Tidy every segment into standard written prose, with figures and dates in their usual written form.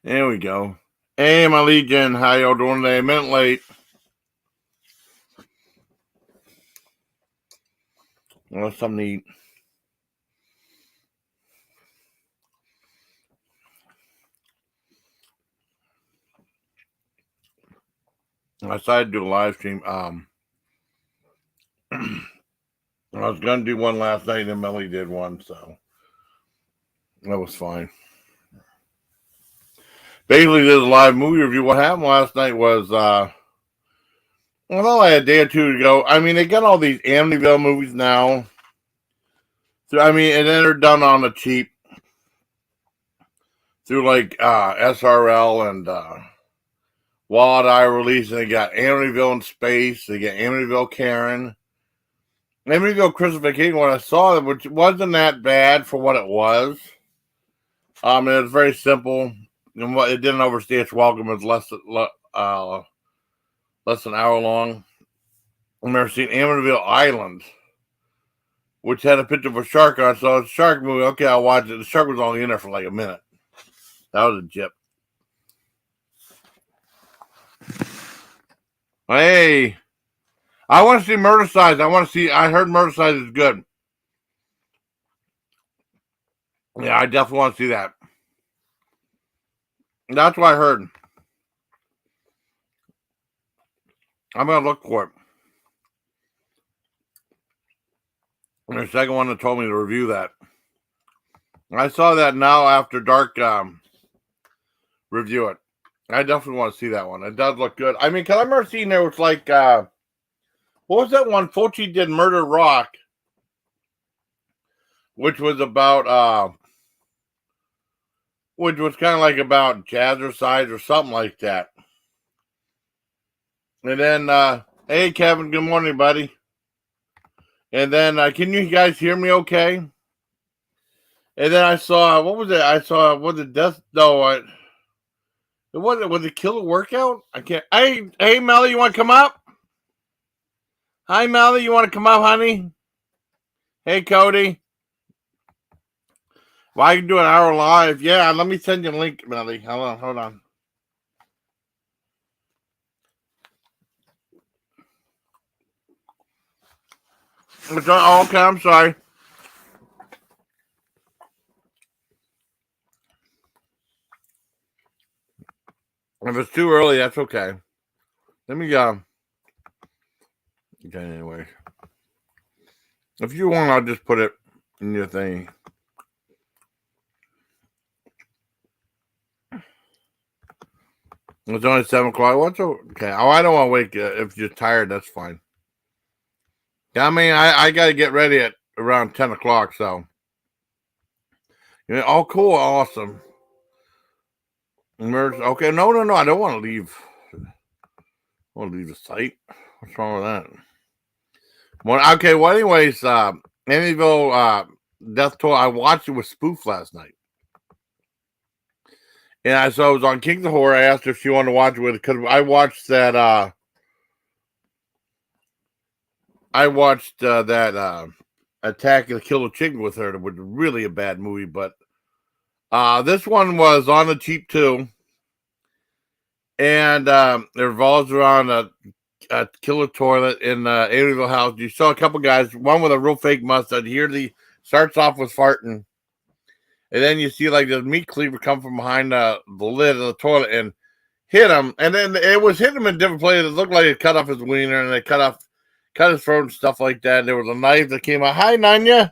There we go. Hey, my Legion, how y'all doing today? A minute late. Well, something to eat. I decided to do a live stream. I was gonna do one last night, and Melly did one, so that was fine. Basically, did a live movie review. What happened last night was, well, a day or two ago. I mean, they got all these Amityville movies now. So, I mean, and then they're done on the cheap through like SRL and Wild Eye release. And they got Amityville in Space. They got Amityville Karen. Amityville Christmas Vacation. When I saw it, which wasn't that bad for what it was. It was very simple. And what it didn't overstay its welcome. It was less than an hour long. I've never seen Amityville Island, which had a picture of a shark on it. So it's a shark movie. Okay, I'll watch it. The shark was only in there for like a minute. That was a jip. Hey, I want to see Murder Size. I heard Murder Size is good. Yeah, I definitely want to see that. That's what I heard. I'm going to look for it. And the second one that told me to review that. I saw that Now After Dark review it. I definitely want to see that one. It does look good. I mean, because I remember seeing there was like, what was that one? Fulci did Murder Rock, which was about, which was kind of like about Jazzercise or something like that. And then, hey, Kevin, good morning, buddy. And then, can you guys hear me okay? And then I saw, what was it? Was it Death? No, it was it Killer Workout? I can't. Hey, Melly, you want to come up? Hi, Melly, you want to come up, honey? Hey, Cody. Well, I can do an hour live. Yeah, let me send you a link, Melly. Hold on. Oh, okay, I'm sorry. If it's too early, that's okay. Let me Okay, anyway. If you want, I'll just put it in your thing. It's only 7 o'clock. What's okay? Oh, I don't want to wake you. If you're tired, that's fine. Yeah, I mean, I got to get ready at around 10 o'clock, so. Oh, cool. Awesome. Okay, no. I don't want to leave. I want to leave the site. What's wrong with that? Well, okay, well, anyways, Amityville Death Toll, I watched it with Spoof last night. And I saw it was on Kings of Horror. I asked her if she wanted to watch it with it because I watched that Attack of the Killer Chicken with her, which was really a bad movie, but this one was on the cheap too. And it revolves around a killer toilet in Amityville house. You saw a couple guys, one with a real fake mustache. Here starts off with farting. And then you see like this meat cleaver come from behind the lid of the toilet and hit him. And then it was hitting him in different places. It looked like it cut off his wiener and they cut his throat and stuff like that. There was a knife that came out. Hi, Nanya.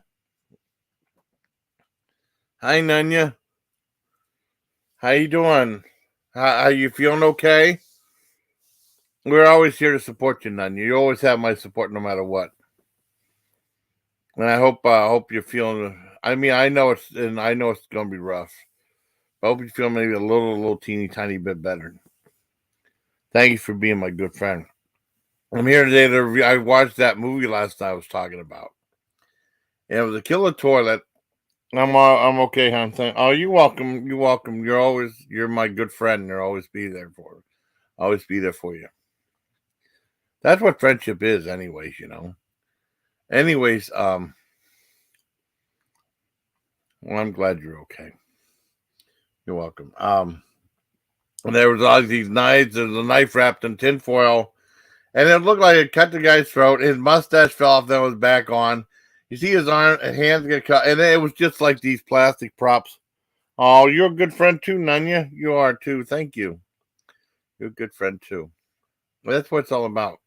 Hi, Nanya. How you doing? How you feeling okay? We're always here to support you, Nanya. You always have my support no matter what. And I hope you're feeling. I mean, I know it's gonna be rough. I hope you feel maybe a little teeny tiny bit better. Thank you for being my good friend. I'm here today to review. I watched that movie last night I was talking about. And it was a killer toilet. I'm okay, hon. Oh, you're welcome. You're welcome. You're my good friend. You'll always be there for. Always be there for you. That's what friendship is, anyways. Anyways, well, I'm glad you're okay. You're welcome. And there was all these knives. There's a knife wrapped in tinfoil. And it looked like it cut the guy's throat. His mustache fell off, then it was back on. You see his arm and hands get cut. And it was just like these plastic props. Oh, you're a good friend too, Nanya. You are too. Thank you. You're a good friend too. That's what it's all about.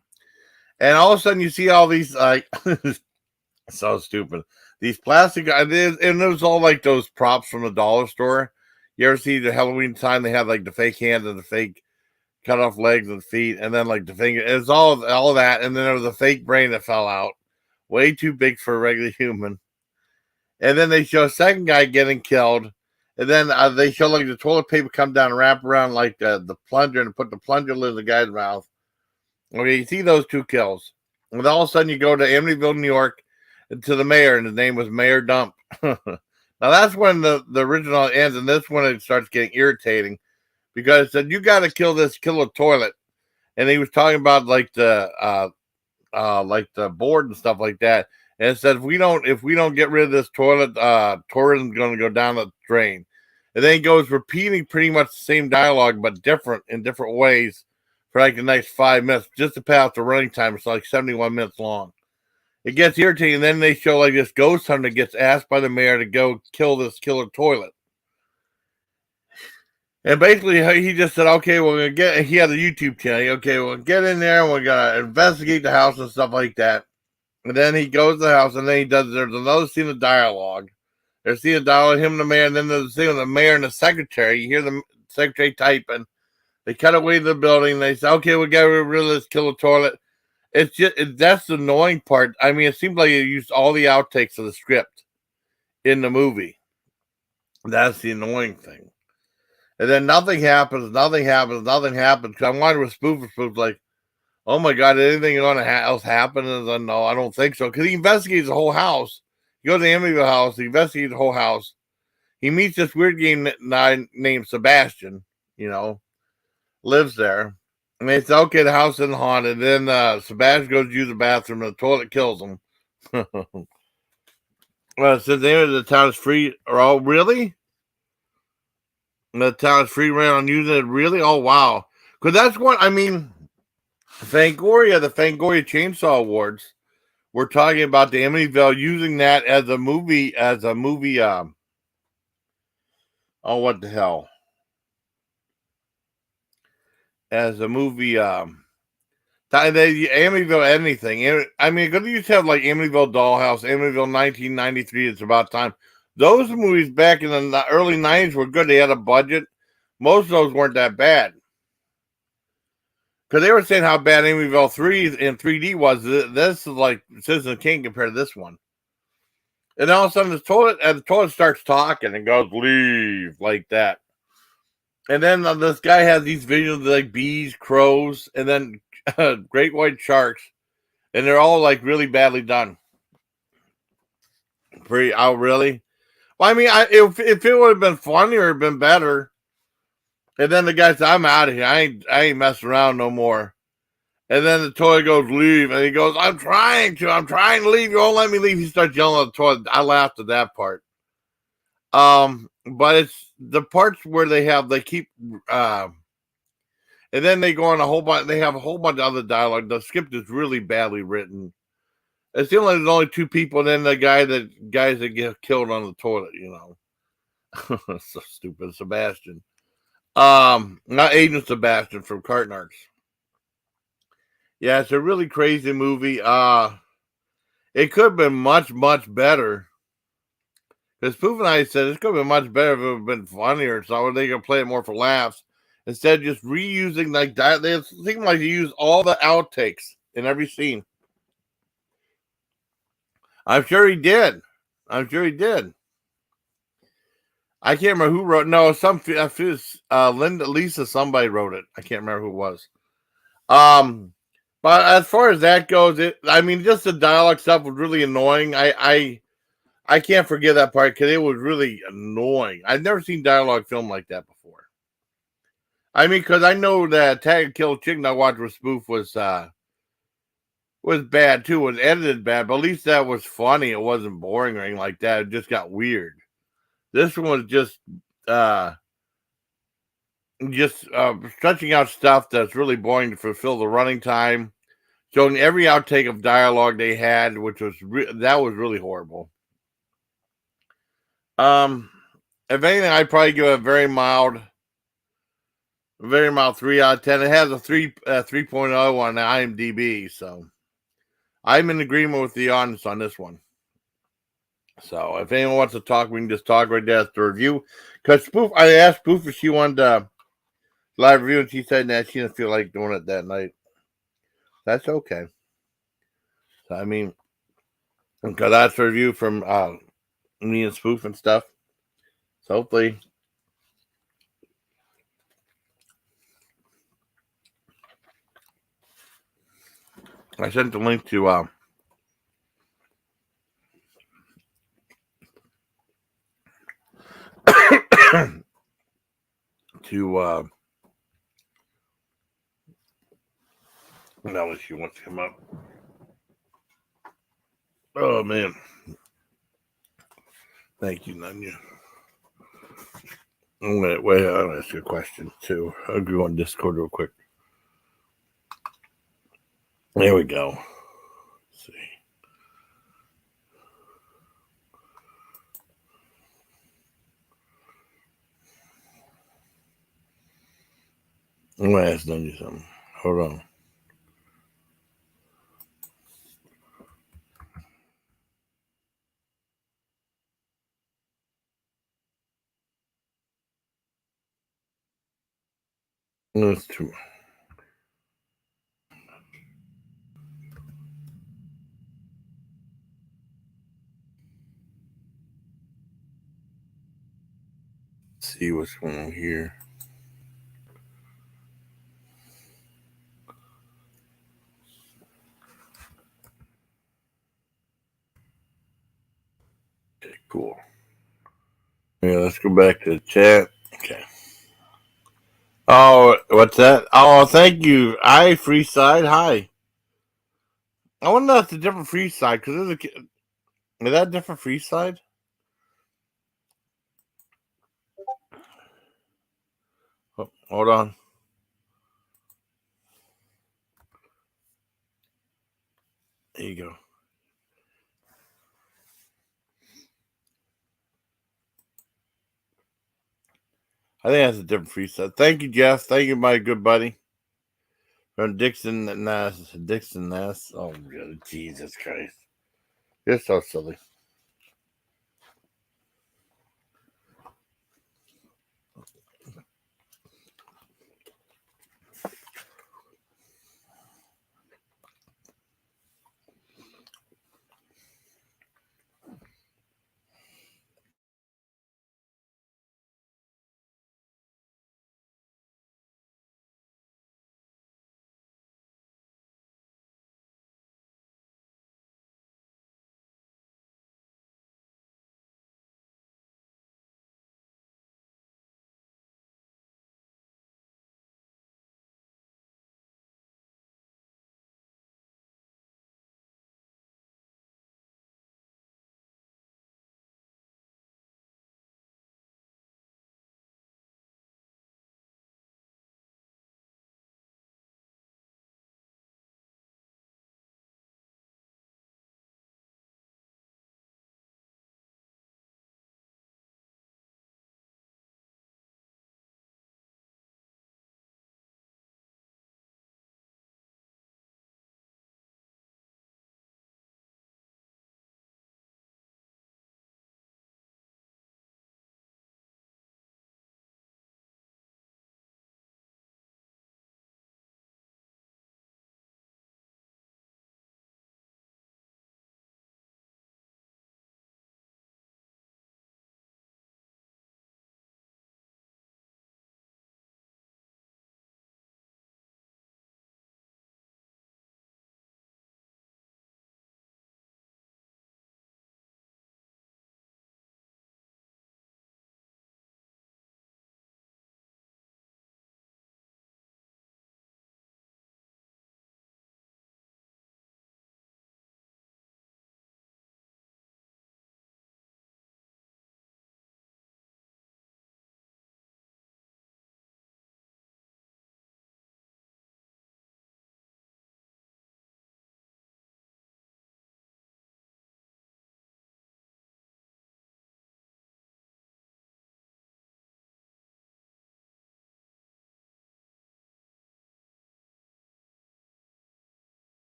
And all of a sudden you see all these, like, so stupid. These plastic, and it was all like those props from the dollar store. You ever see the Halloween time? They have like the fake hands and the fake cut off legs and feet, and then like the finger. It's all that, and then there was a fake brain that fell out, way too big for a regular human. And then they show a second guy getting killed, and then they show like the toilet paper come down and wrap around like the plunger and put the plunger lid in the guy's mouth. Okay, you see those two kills, and all of a sudden you go to Amityville, New York, to the mayor, and his name was Mayor Dump. Now that's when the original ends, and this one it starts getting irritating because it said you got to kill a toilet, and he was talking about like the board and stuff like that, and it said if we don't get rid of this toilet, tourism's going to go down the drain, and then he goes repeating pretty much the same dialogue but in different ways for like the next 5 minutes just to pass the running time. It's like 71 minutes long. It gets irritating. And then they show like this ghost hunter gets asked by the mayor to go kill this killer toilet. And basically he just said, okay, he had a YouTube channel. Okay, we'll get in there and we're going to investigate the house and stuff like that. And then he goes to the house and then there's another scene of dialogue. There's a scene of dialogue, him and the mayor, and then there's a scene of the mayor and the secretary. You hear the secretary typing. They cut away to the building. They say, okay, we got to get rid of this killer toilet. It's just that's the annoying part. I mean, it seems like you used all the outtakes of the script in the movie. That's the annoying thing. And then nothing happens. Because I wanted to spoof like, oh my God, anything else happen? And no, I don't think so. Because he investigates the whole house. He goes to the Amityville house. He investigates the whole house. He meets this weird guy named Sebastian. Lives there. And they say, okay, the house isn't haunted. Then Sebastian goes to use the bathroom and the toilet kills him. Well, it says the name of the town is free. Oh, really? And the town is free reign on using it, really? Oh, wow. Because that's what, I mean, the Fangoria Chainsaw Awards, we're talking about the Amityville using that as a movie, oh, what the hell? As a movie, Amityville anything. I mean, because you used to have like Amityville Dollhouse, Amityville 1993. It's about time. Those movies back in the early 90s were good. They had a budget. Most of those weren't that bad. Because they were saying how bad Amityville 3 in 3D was. This is like Citizen King compared to this one. And all of a sudden the toilet starts talking and goes, leave, like that. And then this guy has these visions of like bees, crows, and then great white sharks. And they're all like really badly done. Really? Well, I mean, if it would have been funnier, it'd been better. And then the guy said, I'm out of here. I ain't messing around no more. And then the toilet goes, leave. And he goes, I'm trying to leave. You won't let me leave. He starts yelling at the toilet. I laughed at that part. But it's the parts where they keep, and then they go on they have a whole bunch of other dialogue. The script is really badly written. It seems like there's only two people, and then the guys that get killed on the toilet, So stupid. Sebastian. Not Agent Sebastian from Cartnarks. Yeah, it's a really crazy movie. It could have been much, much better. Because Poof and I said it could have been much better if it would have been funnier. So they could play it more for laughs instead of just reusing like that. They seem like they use all the outtakes in every scene. I'm sure he did. I can't remember who wrote. No, Lisa. Somebody wrote it. I can't remember who it was. But as far as that goes, just the dialogue stuff was really annoying. I can't forget that part because it was really annoying. I've never seen dialogue film like that before. Because I know that Tag and Kill Chicken I watched with Spoof was bad too. It was edited bad, but at least that was funny. It wasn't boring or anything like that. It just got weird. This one was just just stretching out stuff that's really boring to fulfill the running time, showing every outtake of dialogue they had, which was that was really horrible. Um, if anything, I'd probably give it very mild 3 out of 10. It has a 3.0 on IMDb, so I'm in agreement with the audience on this one. So if anyone wants to talk, we can just talk right there at the review. Because Spoof, I asked Spoof if she wanted to live review, and she said that she didn't feel like doing it that night. That's okay. So, I mean, because that's a review from me and Spoof and stuff. So hopefully, I sent the link to to Melly. She wants to come up. Oh man, thank you, Nanya. Wait, I'll ask you a question too. I'll go on Discord real quick. There we go. Let's see. I'm gonna ask Nanya something. Hold on. That's too. Let's see what's going on here. Okay, cool. Yeah, let's go back to the chat. Okay. Oh, what's that? Oh, thank you. I Freeside. Hi. I wonder if that's a different Freeside because there's is that a different Freeside? Oh, hold on. There you go. I think that's a different Freeside. Thank you, Jeff. Thank you, my good buddy. From Dixon Nass. Dixon Nass. Oh, God, Jesus Christ. You're so silly.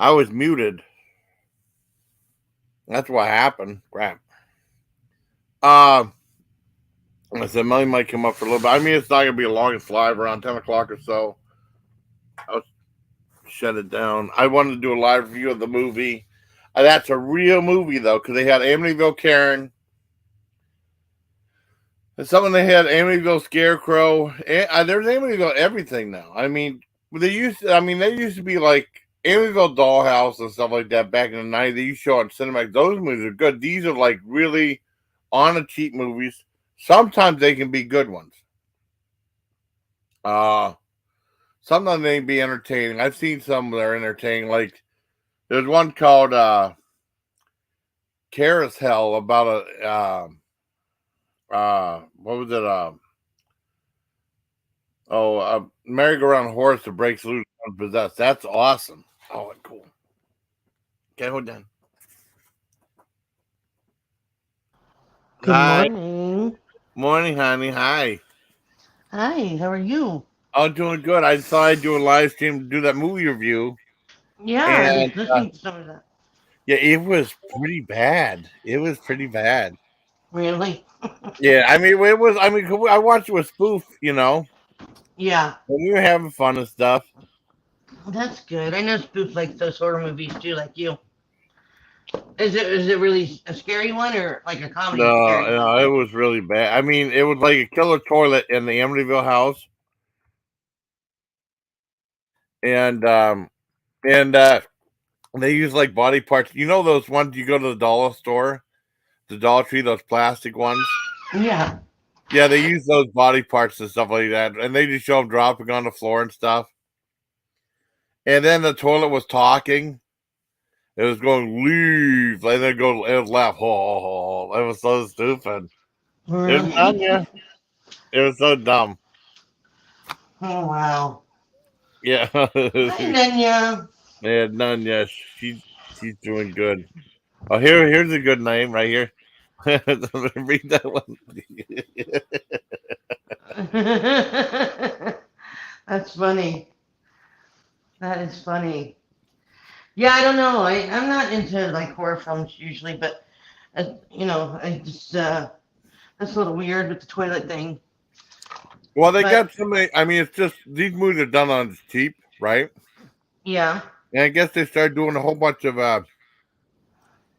I was muted. That's what happened. Crap. I said Melly might come up for a little bit. I mean, it's not gonna be the longest live, around 10 o'clock or so. I'll shut it down. I wanted to do a live review of the movie. That's a real movie though, because they had Amityville Karen. And someone they had Amityville Scarecrow. There's Amityville everything now. I mean, they used to be like Amityville Dollhouse and stuff like that back in the 90s. They used to show on Cinemax. Those movies are good. These are like really on a cheap movies. Sometimes they can be good ones. Sometimes they can be entertaining. I've seen some that are entertaining. Like there's one called Carousel about what was it? A merry-go-round horse that breaks loose and possessed. That's awesome. Oh, cool. Okay, hold on. Good Hi. morning. Morning, honey. Hi. Hi, how are you? I'm doing good. I thought I'd do a live stream to do that movie review. Yeah, I And was listening to some of that. yeah, it was pretty bad. It was pretty bad. Really? Yeah, I mean, it was. I mean, I watched it with spoof, Yeah, and we were having fun and stuff. that's good. I know spoof like those horror movies too, like you. Is it really a scary one or like a comedy No, scary one? no, it was really bad. I mean, it was like a killer toilet in the Amityville house, and they use like body parts. You know those ones you go to the dollar store, the Dollar Tree, those plastic ones. Yeah. Yeah, they use those body parts and stuff like that, and they just show them dropping on the floor and stuff. And then the toilet was talking. It was going leave, and then go it would laugh. Oh, it was so stupid. It was Really? Anya. It was so dumb. Oh wow. Yeah, Hi, Nanya. yeah, none. Yeah, she's doing good. Oh, here's a good name right here. Read that one. That's funny. That is funny. Yeah, I don't know. I'm not into like horror films usually, but I just that's a little weird with the toilet thing. Well, they But got so many. I mean, it's just these movies are done on cheap, right? yeah. And I guess they started doing a whole bunch of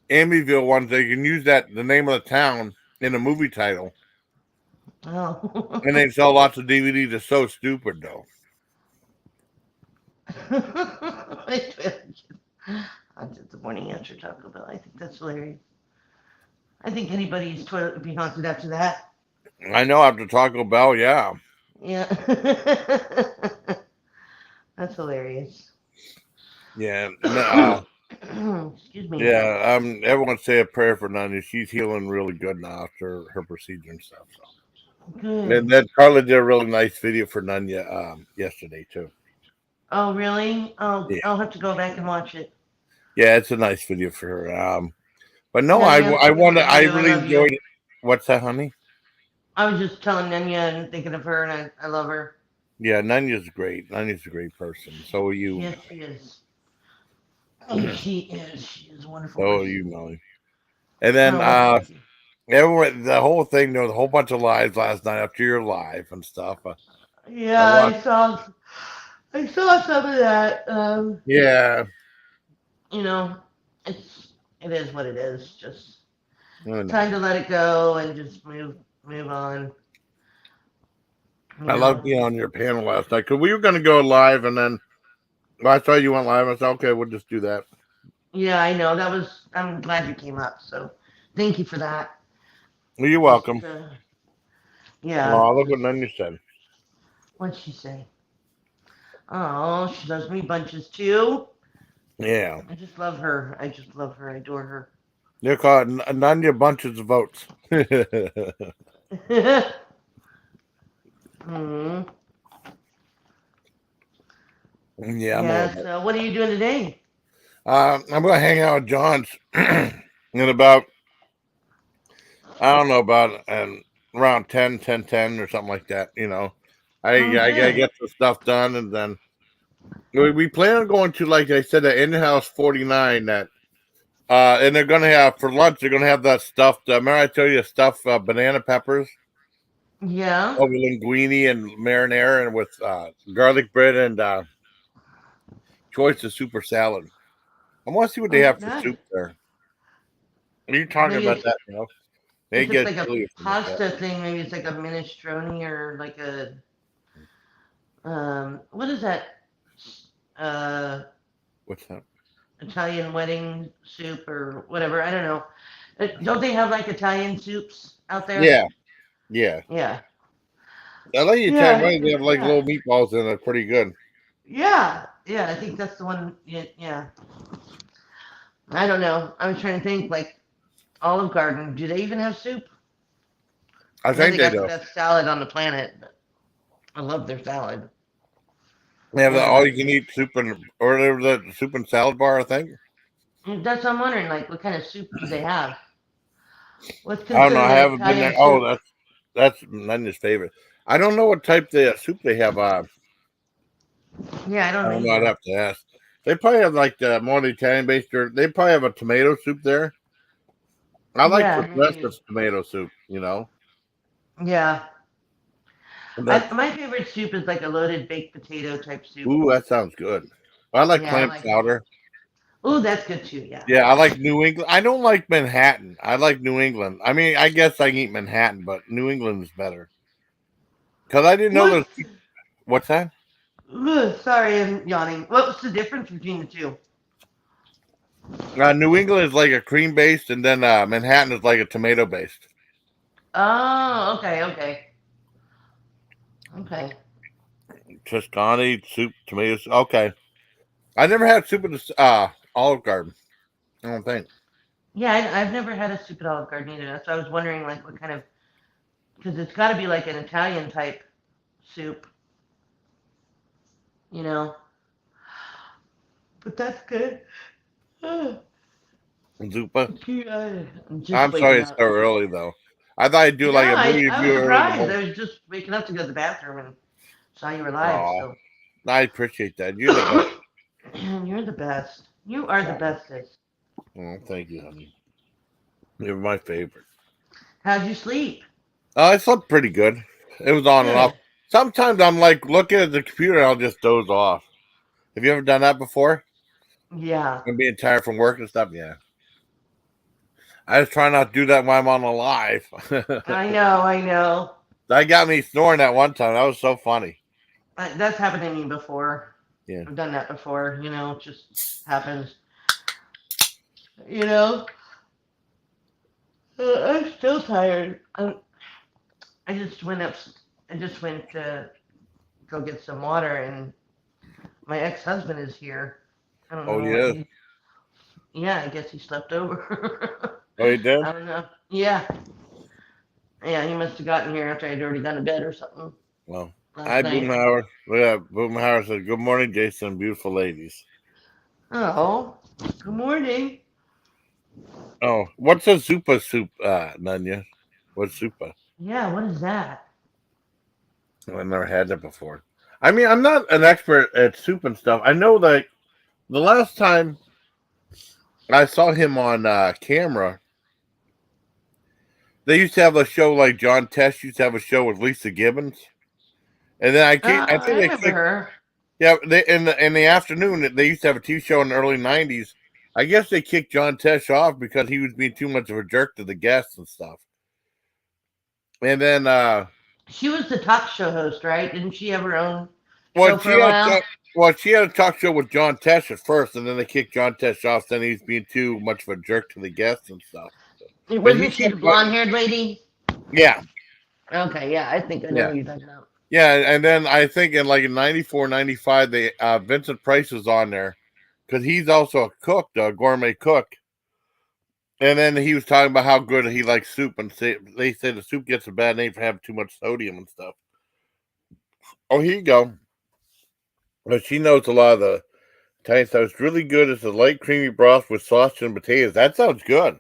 Amityville ones. They can use the name of the town in the movie title, and Oh. they sell lots of DVDs. It's so stupid, though. That's the morning after Taco Bell. I think that's hilarious. I think anybody's toilet would be haunted after that. I know after Taco Bell, yeah, Yeah. That's hilarious. yeah, Excuse me. yeah. Everyone say a prayer for Nanya. She's healing really good now after her procedure and stuff. So, and Good. then Carla did a really nice video for Nanya yesterday too. Oh, really? Oh, Yeah, I'll have to go back and watch it. yeah, it's a nice video for her. But no, Nanya, I'm I thinking want to. of I you. I really love you. enjoyed it. What's that, honey? I was just telling Nanya and thinking of her, and I love her. Yeah, Nanya's great. Nanya's a great person. So are you, Yes, she Melly. is. Yes, she is. She is a wonderful So are person. you, Melly. And then Oh, well, thank you. everyone, the whole thing. There was a whole bunch of lives last night after your live and stuff. I Yeah, watched. I saw some of that. Yeah, You know, it's it is what it is. Just I time know. to let it go and just move on. You I love know. being on your panel last night because we were going to go live, and then I saw you went live. I said, okay, we'll just do that. Yeah, I know. That was. I'm glad you came up. So, thank you for that. Well, you're Just welcome. yeah. Oh, look what Just Nanya said. what'd she say? Oh, she loves me bunches too. Yeah, I just love her. I just love her. I adore her. they're called Nanya bunches of votes. hmm. Yeah, I'm a little Yeah. bit. So, what are you doing today? I'm gonna hang out with John's in about I don't know about around 10, 10, 10 or something like that. I Oh, gotta good. get the stuff done, and then We plan on going to, like I said, the in-house 49 that and they're gonna have for lunch. They're gonna have that stuffed. Remember I told you stuffed banana peppers Yeah. over linguine and marinara, and with garlic bread and choice of super salad. I want to see what they Oh, have for nice. soup there. Are you talking Maybe about it's, that? They if it's get like a chili or something like that. pasta thing, maybe it's like a minestrone or like a what is that? Uh, What's that? Italian wedding soup or whatever. I don't know. Don't they have like Italian soups out there? Yeah, yeah. Yeah. I like Yeah, Italian I think wedding. They have that's like little that. meatballs in it, pretty good. Yeah. Yeah, I think that's the one. Yeah. Yeah. I don't know. I was trying to think like Olive Garden. Do they even have soup? I I know think they they got the do. best salad on the planet. But I love their salad. They have the Um, all-you-can-eat soup and or the soup and salad bar. I think. that's what I'm wondering. Like, what kind of soup do they have? What's I don't know. I considered an haven't been there. Italian Oh, soup? that's Nanya's favorite. I don't know what type of soup they have. Yeah, I I don't don't know. I'd either. have to ask. They probably have like the more Italian based, or they probably have a tomato soup there. I like Yeah, maybe. progressive tomato soup. Yeah. That's My favorite soup is like a loaded baked potato type soup. ooh, that sounds good. I like Yeah, I clam like it. chowder. Oh, that's good too. Yeah. Yeah, I like New England. I don't like Manhattan. I like New England. I mean, I guess I can eat Manhattan, but New England is better. Because I didn't know What? there's. What's that? Ugh, sorry, I'm yawning. What's the difference between the two? New England is like a cream based, and then Manhattan is like a tomato based. Oh, okay, okay, okay. Tuscany soup, tomatoes. Okay, I never had soup at the Olive Garden. I don't think. Yeah, I've never had a soup at Olive Garden either. That's why I was wondering, like, what kind of, because it's got to be like an Italian type soup, you know. But that's good. Ugh, Zupa. I'm just I'm sorry waking it's so up. early though. I thought I'd do No, like a movie I was review early in the surprised. morning. I was just waking up to go to the bathroom and saw you were live. Oh, So, I appreciate that. You're the best. you're the best. You are the Oh, bestest. thank you, honey. You're my favorite. How'd you sleep? I slept pretty good. It was on and off. Good. Sometimes I'm like looking at the computer, I'll just doze off. Have you ever done that before? Yeah. And being tired from work and stuff? Yeah. I just try not to do that when I'm on a live. I know. I know. That got me snoring that one time. That was so funny. That's happened to me before. Yeah. I've done that before. It just happens. You know. I'm still tired. I just went up. I just went to go get some water, and my ex-husband is here. I don't Oh, know what yeah. he. Yeah, I guess he slept over. Oh, you did? I don't know. Yeah, yeah, he must have gotten here after I'd already gone to bed or something Well, last hi, night. Boomhauer. Yeah, Boomhauer said, "Good morning, Jason. Beautiful ladies." Oh, good morning. Oh, what's a Zupa soup, Nanya? What's Zupa? Yeah, what is that? I've never had that before. I mean, I'm not an expert at soup and stuff. I know that the last time I saw him on camera, they used to have a show like John Tesh used to have a show with Lisa Gibbons, and then I think I they remember kicked. her. Yeah, they in the afternoon they used to have a TV show in the early '90s. I guess they kicked John Tesh off because he was being too much of a jerk to the guests and stuff. And then, She was the talk show host, right? Didn't she have her own well, show for a while? she had a talk show with John Tesh at first, and then they kicked John Tesh off. Then he's being too much of a jerk to the guests and stuff. But he Wasn't she the kept, blonde-haired lady? yeah, Okay, yeah, I think I know yeah. who you're talking about. Yeah, and then I think in like in '94, '95, they Vincent Price was on there because he's also a cook, a gourmet cook. And then he was talking about how good he likes soup, and they say the soup gets a bad name for having too much sodium and stuff. Oh, here you go. But she knows a lot of the Italian stuff. It's really good. It's a light, creamy broth with sausage and potatoes. That sounds good.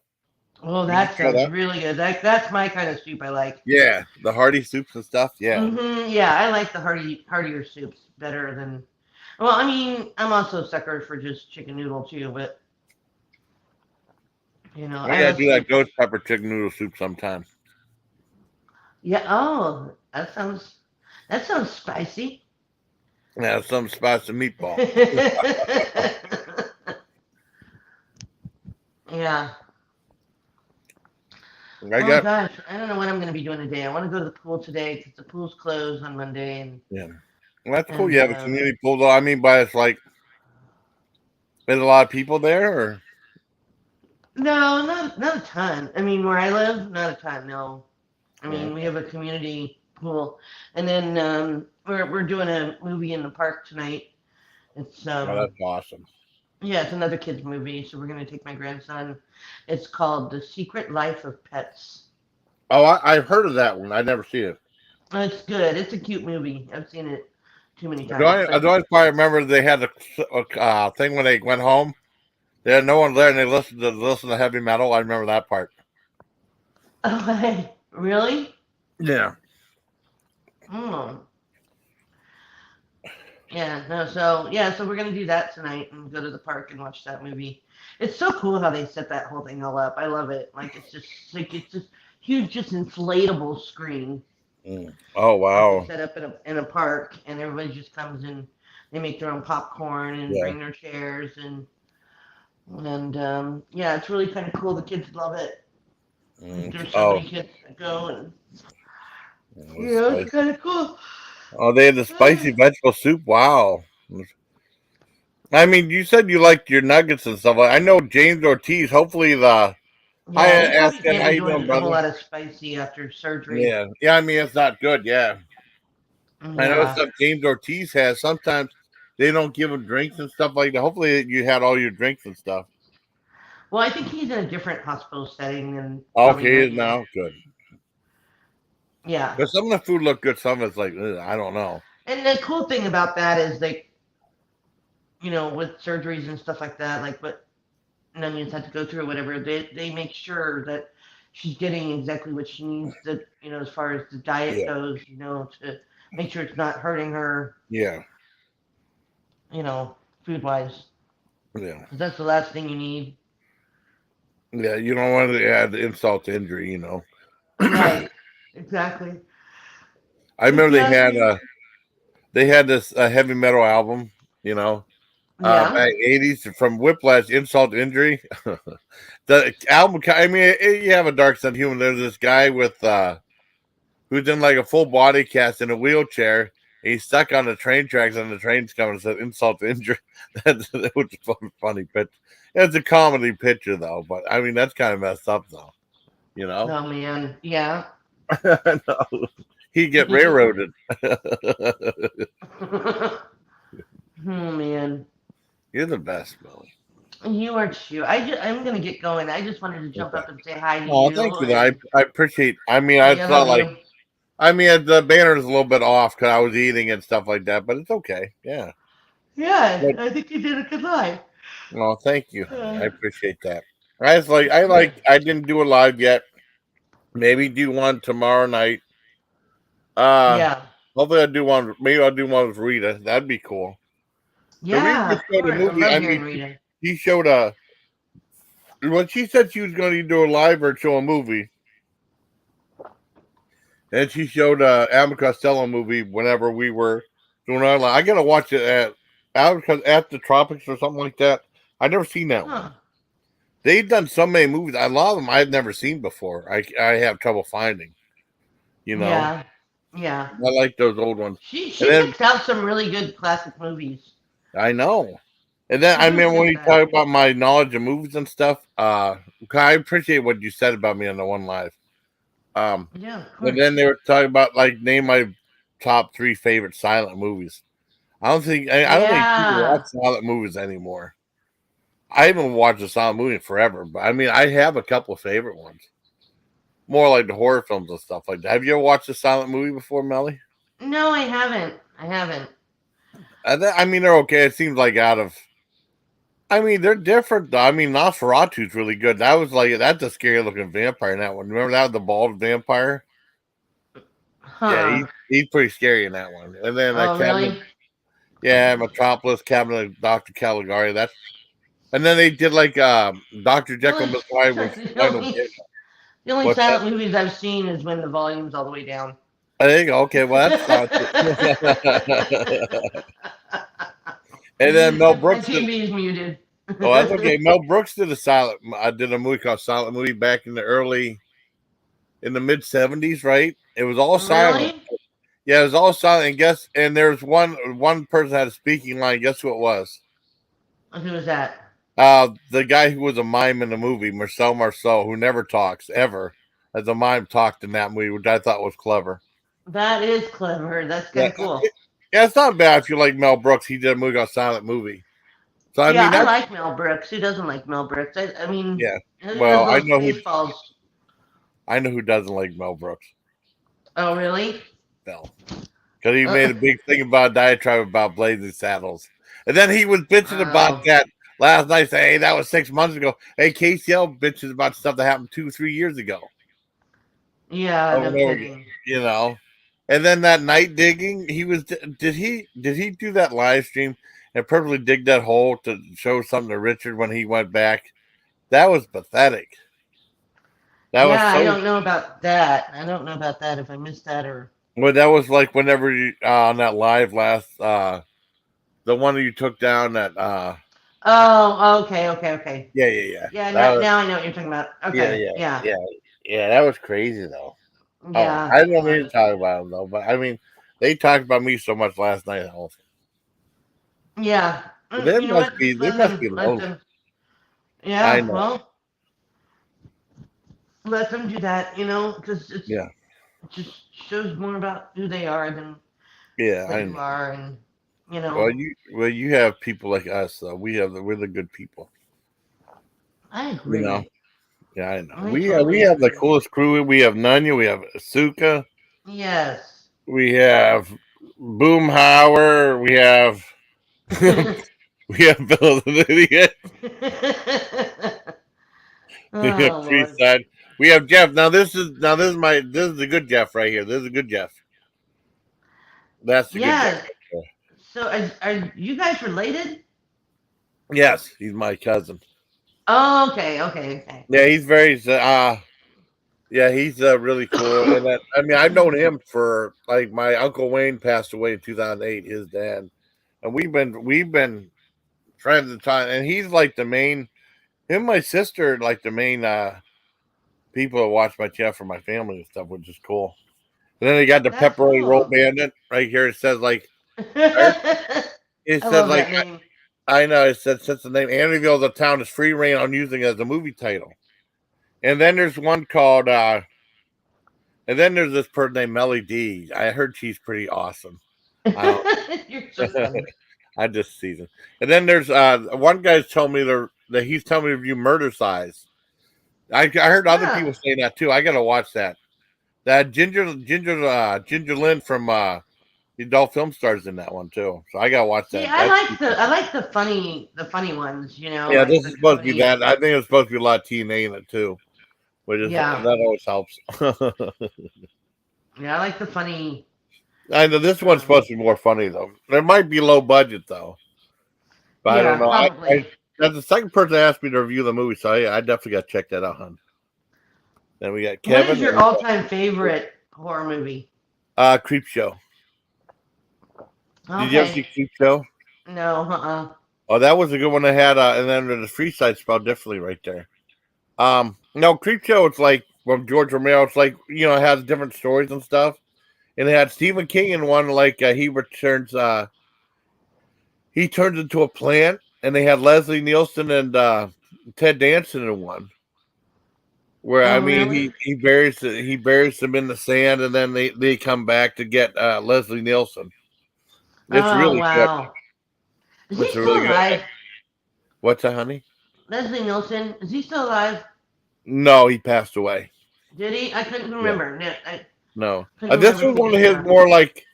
Oh, Did you that try sounds that? really good. That's my kind of soup I like. Yeah, the hearty soups and stuff. Yeah. Yeah, I like the heartier soups better than. Well, I mean, I'm also a sucker for just chicken noodle too, but I I gotta do also that ghost pepper chicken noodle soup sometime. yeah. Oh, that sounds spicy. Yeah, some spicy meatball. Yeah. I Oh got gosh, I don't know what I'm going to be doing today. I want to go to the pool today because the pool's closed on Monday, and yeah. Well, that's cool. and You have a community pool though. I mean, but it's like there's a lot of people there, or no, not a ton. I mean, where I live, not a ton. No, I yeah. mean we have a community pool, and then we're doing a movie in the park tonight. It's Oh, that's awesome. yeah, it's another kids movie, so we're gonna take my grandson. It's called The Secret Life of Pets. Oh, I've heard of that one. I never see it. It's good. It's a cute movie. I've seen it too many The times, only, but the only part I remember they had a thing when they went home. They had no one there, and they listened to heavy metal. I remember that part. oh, really? Yeah. Hmm. Yeah, no, so yeah, so we're gonna do that tonight and go to the park and watch that movie. It's so cool how they set that whole thing all up. I love it. It's just huge, just inflatable screen Mm. Oh that they wow. set up in a park, and everybody just comes in. They make their own popcorn and Yeah. bring their chairs and yeah, it's really kind of cool. The kids love it. Like there's so Oh, many kids that go and it was spicy. it's kind of cool. Oh, they had the spicy vegetable soup. Wow. I mean, you said you liked your nuggets and stuff. I know James Ortiz. Hopefully, I Yeah, he asked probably him can't how be you doing doing, a whole brother. lot of spicy after surgery. Yeah, yeah. I mean, it's not good. Yeah, I know Yeah. stuff James Ortiz has. Sometimes they don't give him drinks and stuff like that. Hopefully, you had all your drinks and stuff. Well, I think he's in a different hospital setting than probably Okay, mine. now good. Yeah. But some of the food look good. Some of it's like ugh, I don't know. And the cool thing about that is with surgeries and stuff like that, like what Nunez had to go through or whatever, they make sure that she's getting exactly what she needs to, as far as the diet Yeah, goes, to make sure it's not hurting her, yeah, food wise. yeah, Because that's the last thing you need. yeah. You don't want to add insult to injury. Right. Exactly. I remember Exactly. they had this heavy metal album. You know, Yeah. back '80s from Whiplash, Insult to Injury. The album. I mean, you have a dark sense of humor. There's this guy with who's in like a full body cast in a wheelchair. He's stuck on the train tracks, and the train's coming. And said insult to injury. That was a funny pitch. It's a comedy picture though, but I mean that's kind of messed up though. You know, Oh man. Yeah. no, he get railroaded. Oh man. You're the best, Melly. You are too. I'm gonna get going. I just wanted to jump Okay. up and say hi to Oh, you, thank you. Though. and I appreciate. I mean, I I thought love like you. I mean the banner's a little bit off because I was eating and stuff like that, but it's okay. Yeah. Yeah, But I think you did a good live. well, thank you, honey. I Uh, appreciate that. I didn't do a live yet. Maybe do one tomorrow night. Uh yeah, hopefully maybe I'll do one with Rita. That'd be cool. So Rita yeah, just of showed a course. I movie. love I mean hearing Rita. she showed a when she said she was gonna do a live or show a movie, and she showed a Abbott Costello movie whenever we were doing our live. I gotta watch it at the tropics or something like that. I've never seen that one. Huh? They've done so many movies. A lot of them I've never seen before. I have trouble finding. You know, Yeah, yeah. I like those old ones. She And she then picks out some really good classic movies. I know. And then She's I really mean, good when at you that. talk about my knowledge of movies and stuff, I appreciate what you said about me on the one live. Um, Yeah, of and then course. they were talking about like name my top three favorite silent movies. I don't think people watch Yeah, silent movies anymore. I haven't watched a silent movie in forever, but I mean, I have a couple of favorite ones. More like the horror films and stuff like that. Have you ever watched a silent movie before, Melly? no, I haven't. I haven't. I mean, they're okay. It seems like out of. I mean, they're different though. I mean, Nosferatu's really good. That's a scary looking vampire in that one. Remember that the bald vampire? Yeah, Huh? he's pretty scary in that one. And then that Oh, cabinet, really? Yeah, Metropolis, Cabinet of Dr. Caligari. That's and then they did like Dr. The Jekyll only, and Mr. Hyde with the Final only, Kid. the only What's that? silent movies I've seen is when the volume's all the way down. There you go. Okay, well that's not. And then Mel If my Brooks did. TV is muted. Oh, that's okay. Mel Brooks did a silent. I did a movie called Silent Movie back in the mid 70s, right? It was all silent. Really? Yeah, it was all silent. And and there's one person had a speaking line. Guess who it was? Who was that? The guy who was a mime in the movie, Marcel, who never talks ever, as a mime talked in that movie, which I thought was clever. That is clever. That's Yeah, kind of cool. yeah, it's not bad if you like Mel Brooks. He did a movie called Silent Movie. So I Yeah, mean I that's like Mel Brooks. Who doesn't like Mel Brooks? I mean, yeah. who does Well, those Spaceballs? I know who doesn't like Mel Brooks. Oh, really? Mel. Because he made Uh, a big thing about a diatribe about Blazing Saddles. And then he was bitching about oh, that last night, saying, hey, that was 6 months ago. Hey, KCL bitches about stuff that happened 2-3 years ago. yeah, Over no and over again, kidding. you know. And then that night digging, did he do that live stream and purposely dig that hole to show something to Richard when he went back? That was pathetic. That was Yeah, I so don't know about that. I don't know about that if I missed that or. well, that was like whenever you on that live last the one that you took down that Oh, okay, okay, okay. yeah. Yeah, That was now I know what you're talking about. yeah, Okay, yeah, yeah, yeah, yeah. That was crazy though. Oh, yeah, I it don't need to was. talk about them though, but I mean, they talked about me so much last night. Also. Yeah, They you know must what? be Just they let must them, be let lonely. them. I Yeah, know. well, let them do that. Because Yeah, it just shows more about who they are than yeah, what I you know. are, and you Well, know. you have people like us though. We're the good people. I You know. agree. Yeah, I know. I We totally have the agree. coolest crew. We have Nunya. We have Asuka. Yes. We have Boomhauer. We have we have Bill the Idiot. We have Oh Lord. Treeside. We have Jeff. This is the good Jeff right here. This is a good Jeff. That's the good Jeff. Yeah. So are you guys related? Yes, he's my cousin. Oh, okay, okay, okay. Yeah, he's very yeah, he's really cool. And I mean, I've known him for like my uncle Wayne passed away in 2008. His dad, and we've been friends of time. And he's like the main. Him, and my sister, like the main people that watch my channel for my family and stuff, which is cool. And then they got the That's pepperoni roll cool. bandit right here. It says like I it says love like that name. I know it says since the name Amityville the town is free reign on using it as a movie title. And then there's one called and then there's this person named Melly D. I heard she's pretty awesome. I don't You're so funny. I just season. And then there's one guy's telling me that he's telling me to review Murder Size. I heard other people Ah, saying that too. I gotta watch that. That Ginger Lynn from the adult film stars in that one too. So I gotta watch see, that. I like the funny ones. Yeah, Like this the is supposed to be comedy. that. I think it's supposed to be a lot of TNA in it too, which is Yeah, that always helps. yeah, I like the funny. I know this one's Um, supposed to be more funny though. It might be low budget though, but I don't yeah, know. probably. That's the second person asked me to review the movie, so I definitely got to check that out, hon. Then we got What is Kevin your and all-time favorite horror movie? Creep Show. Did you ever see Okay. Creep Show? No, uh-uh. Oh, that was a good one. They had, and then the free side spelled differently right there. No, Creep Show. It's like from George Romero. It's like it has different stories and stuff. And it had Stephen King in one. Like he turns into a plant, and they had Leslie Nielsen and Ted Danson in one. Where I Oh, mean, really? he buries them in the sand, and then they come back to get Leslie Nielsen. It's Oh, really good. wow. Is he It's a really still good. alive? What's that, honey? Leslie Nielsen, is he still alive? No, he passed away. Did he? I couldn't Yeah, remember. No, I no. couldn't This remember if was he one of did or his not. more like.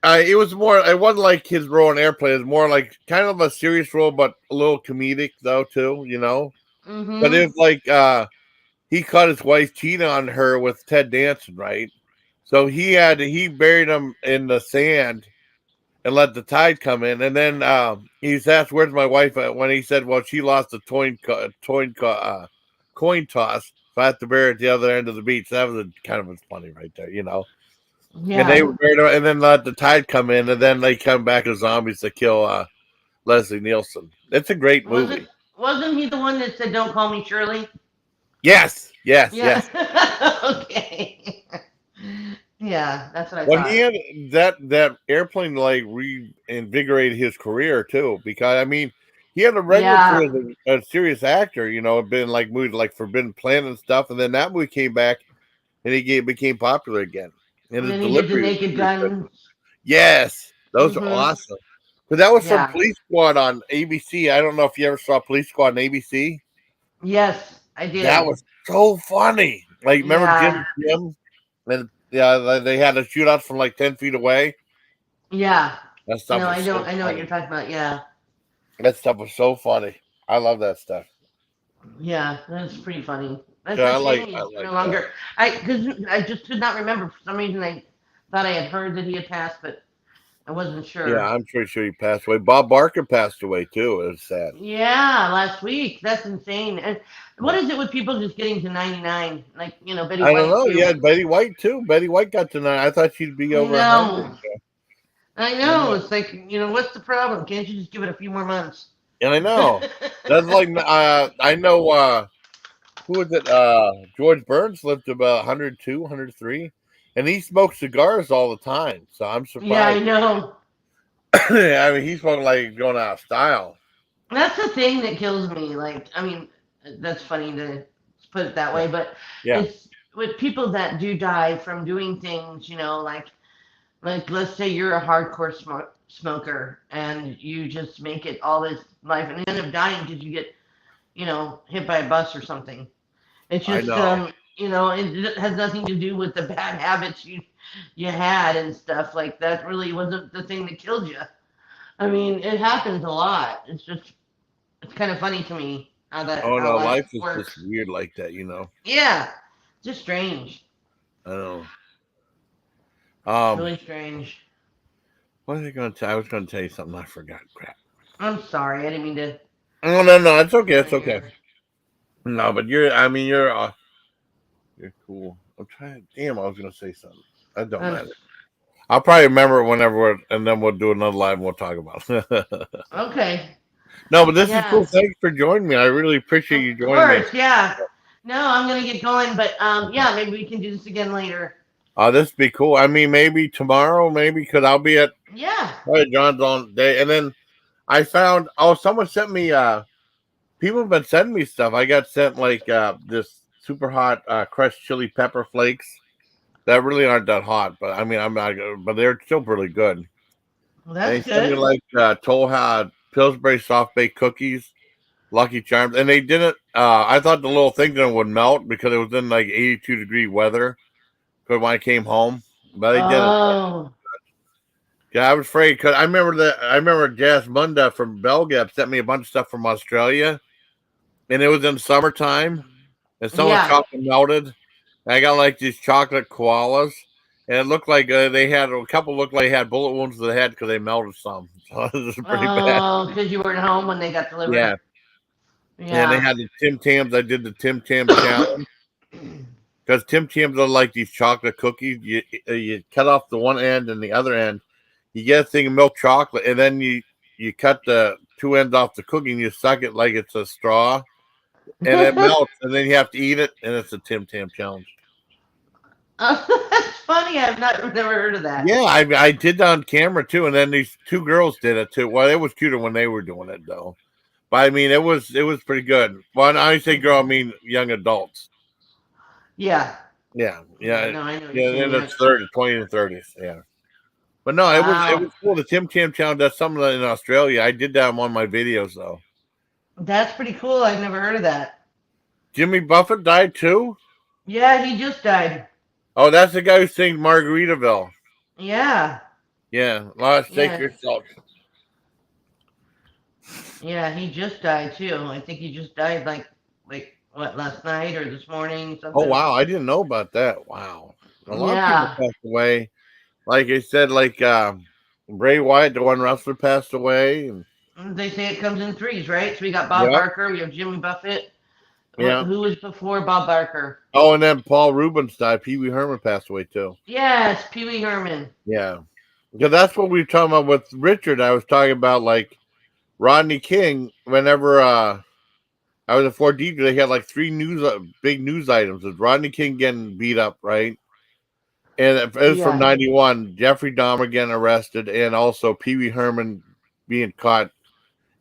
It was more. It wasn't like his role in Airplane. It was more like kind of a serious role, but a little comedic though too. But it Mm-hmm. was like he caught his wife cheating on her with Ted Danson, right? So he buried him in the sand, and let the tide come in. And then he's asked, "Where's my wife at?" When he said, "Well, she lost a coin toss, so I have to bury her at the other end of the beach." That was kind of funny right there, you know. And they Yeah. were buried, and then let the tide come in, and then they come back as zombies to kill Leslie Nielsen. It's a great Wasn't movie. wasn't he the one that said "Don't call me Shirley"? Yes, yes, Yeah. yes. Okay. Yeah, that's what I Well, he thought. had that airplane like reinvigorated his career too, because I mean, he had a regular Yeah. career as a serious actor. You know, been like movies like Forbidden Planet and stuff, and then that movie came back and became popular again. And And his then he did the delivery was Naked pretty good. Gun. Yes, those are Mhm. awesome. But that was from Yeah. Police Squad on ABC. I don't know if you ever saw Police Squad on ABC. Yes, I That did. was so funny. Like, remember Yeah. Jim? And yeah, they had a shootout from like 10 feet away. Yeah. That stuff No, was so I know what you're funny. talking about. Yeah. That stuff was so funny. I love that stuff. Yeah, that's pretty funny. That's Yeah, a shame I he's no like that. longer. Because I just could not remember for some reason. I thought I had heard that he had passed, but I wasn't Yeah, sure. I'm pretty sure he passed away. Bob Barker passed away too. It was sad. Yeah, last week. That's insane. And what Yeah. is it with people just getting to 99? Like, Betty I don't White know. too. Yeah, Betty White too. Betty White got tonight. I thought she'd be I over 100. know. I I know. know. It's like, what's the problem? Can't you just give it a few more months? And I know. That's like I know who was it? George Burns lived to about 102, 103. And he smoked cigars all the time. So I'm Yeah, I surprised. know. I mean, he's smoking like going out of style. That's the thing that kills me. Like, I mean, that's funny to put it that Yeah. way, but Yeah. it's with people that do die from doing things, like let's say you're a hardcore smoker and you just make it all this life and end up dying because you get, hit by a bus or something. It's I just, know. it has nothing to do with the bad habits you had and stuff. Like that really wasn't the thing that killed you. I mean, it happens a lot. It's kind of funny to me Oh how no, life life is just works. weird like that, you know. Yeah, just strange. I know. It's Um, really strange. what was I going to tell? I was going to tell you something. I forgot. Crap. I'm sorry. I didn't mean to Oh no, no, it's okay. ruin It's okay. your. No, but you're. I mean, you're cool. I'm trying. Damn, I was going to say something. That don't I'm matter. I'll probably remember it whenever, and then we'll do another live and we'll talk about it. okay. No, but this is cool. Yeah, Thanks for joining me. I really appreciate of you joining me. course. Yeah. No, I'm gonna get going, but yeah, maybe we can do this again later. This would be cool. I mean, maybe tomorrow, maybe because I'll be at Yeah. John's on day, and then I found. Oh, someone sent me. People have been sending me stuff. I got sent like this super hot crushed chili pepper flakes that really aren't that hot, but I mean, I'm not, but they're still really good. Well, And they that's sent me good. like Toll House Pillsbury soft baked cookies, Lucky Charms, and they didn't. I thought the little thing then would melt because it was in like 82-degree weather. Because when I came home, but they didn't. Oh. Yeah, I was afraid because I remember Jazz Munda from Belgap sent me a bunch of stuff from Australia, and it was in summertime, and some of the Yeah. chocolate melted. And I got like these chocolate koalas, and it looked like they had a couple looked like they had bullet wounds to the head because they melted some. So this is pretty bad. Oh, because you weren't home when they got delivered. Yeah, and they Yeah. had the Tim Tams. I did the Tim Tam challenge because Tim Tams are like these chocolate cookies. You cut off the one end and the other end. You get a thing of milk chocolate, and then you cut the two ends off the cookie and you suck it like it's a straw, and it melts, and then you have to eat it, and it's a Tim Tam challenge. Oh, that's funny. Never heard of that. Yeah, I did that on camera too, and then these two girls did it too. Well, it was cuter when they were doing it though. But I mean, it was pretty good. Well, when I say girl, I mean young adults. Yeah. Yeah, Yeah. yeah, No, I know what you're yeah. In saying. the Yeah. 30s, 20s and 30s. Yeah, but no, it Wow. was cool. The Tim Tam challenge. That's something in Australia. I did that on one of my videos though. That's pretty cool. I've never heard of that. Jimmy Buffett died too. Yeah, he just died. Oh, that's the guy who sings Margaritaville. Yeah. Yeah, Lost Take Yeah. Yourself. Yeah, he just died too. I think he just died like what last night or this morning Oh something. wow, I didn't know about that. Wow, a lot of people Yeah. passed away. Like I said, like Bray Wyatt, the one wrestler, passed away. And They say it comes in threes, right? So we got Bob yep, Barker, we have Jimmy Buffett. yeah. Who was before Bob Barker? Oh, and then Paul Rubens died. Pee Wee Herman passed away too. Yes, Pee Wee Herman. Yeah, because that's what we were talking about with Richard. I was talking about like Rodney King. Whenever I was at Fort Deidre, they had like three big news items. With Rodney King getting beat up, right? And it was from Yeah. '91. Jeffrey Dahmer getting arrested, and also Pee Wee Herman being caught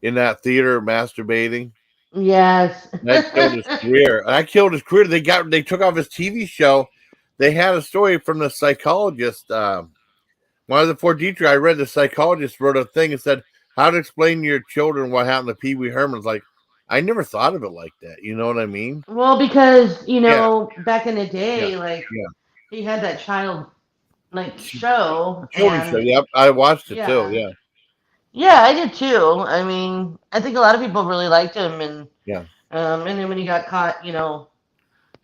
in that theater masturbating. Yes. That killed his career. That killed his career. They took off his TV show. They had a story from the psychologist. One of the Fort Deidre, I read the psychologist wrote a thing and said how to explain to your children what happened to Pee Wee Herman's. Like, I never thought of it like that. You know what I mean? Well, because Yeah, back in the yeah, day, like yeah. he had that child show, Children's show. and Yep, I watched it too. yeah, Yeah, yeah, I did too. I mean, I think a lot of people really liked him, yeah, and then when he got caught, yeah.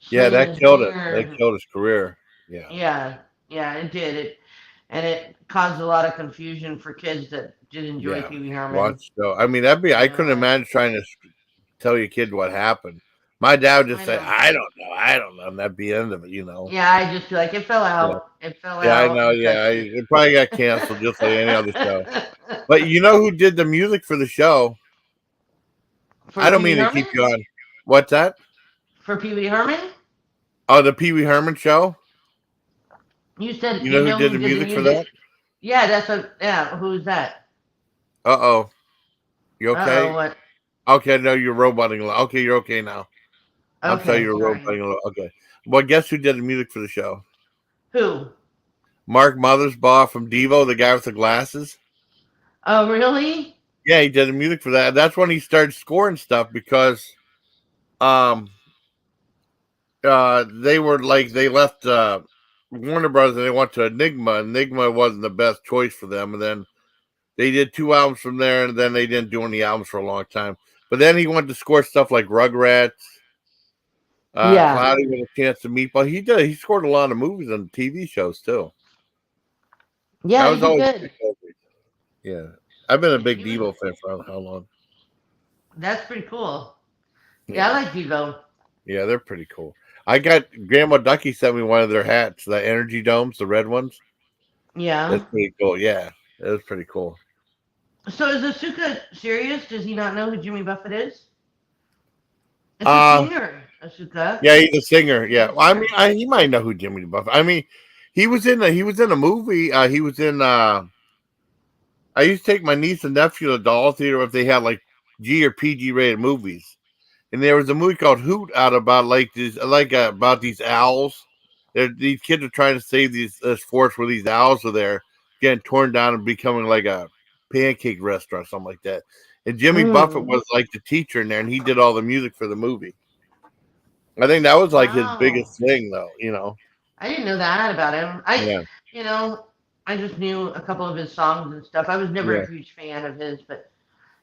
slinging That his killed it. That beer, killed his career. Yeah, yeah, yeah, it did it, and it caused a lot of confusion for kids that did enjoy yeah. Pee Wee Herman. Watch show. I mean, that'd be. I couldn't Yeah, imagine trying to tell your kid what happened. My dad would just I say, know. "I don't know, I don't know," and that'd be the end of it. You know. Yeah, I just feel like it fell Yeah, out. It fell yeah. I out know. in Yeah, Texas. it probably got canceled just like any other show. But you know who did the music for the show? For I don't Pee Wee mean to Herman? keep you on. What's that? For Pee Wee Herman? Oh, the Pee Wee Herman show. You said You you know who know did who the did the music for that? music? Yeah, that's what. Yeah, who's that? Oh, you Uh oh, okay? what? Okay, no, you're roboting. Okay, you're okay now. I'm sorry, Okay, you're sorry. roboting. Okay. Well, guess who did the music for the show? Who? Mark Mothersbaugh from Devo, the guy with the glasses. Oh, really? Yeah, he did the music for that. That's when he started scoring stuff because um they were like they left Warner Brothers and they went to Enigma. Enigma wasn't the best choice for them, and then they did 2 albums from there, and then they didn't do any albums for a long time. But then he went to score stuff like Rugrats, Yeah. Cloudy with a Chance to Meet. But he did. He scored a lot of movies and TV shows too. I Yeah, he was did always good. yeah. I've been a big He was. Devo fan for how long? That's pretty cool. Yeah, I Yeah, like Devo. yeah, they're pretty cool. I got Grandma Ducky sent me one of their hats, the energy domes, the red ones. That's Yeah. pretty cool. Yeah, that was pretty cool. So is Asuka serious? Does he not know who Jimmy Buffett is? It's a Uh singer, Asuka. yeah, he's a singer. He's Yeah, a well, I mean, singer. he might know who Jimmy Buffett. I mean, he was in a movie. He was in. I used to take my niece and nephew to the doll theater if they had like G or PG rated movies, and there was a movie called Hoot out about like these about these owls. These kids are trying to save this forest where these owls are there, getting torn down and becoming like a pancake restaurant, something like that. And Jimmy Buffett Mm. was like the teacher in there, and he did all the music for the movie. I think that was like his Wow. biggest thing, though. You know, I didn't know that about him. yeah, You know, I just knew a couple of his songs and stuff. I was never yeah. a huge fan of his, but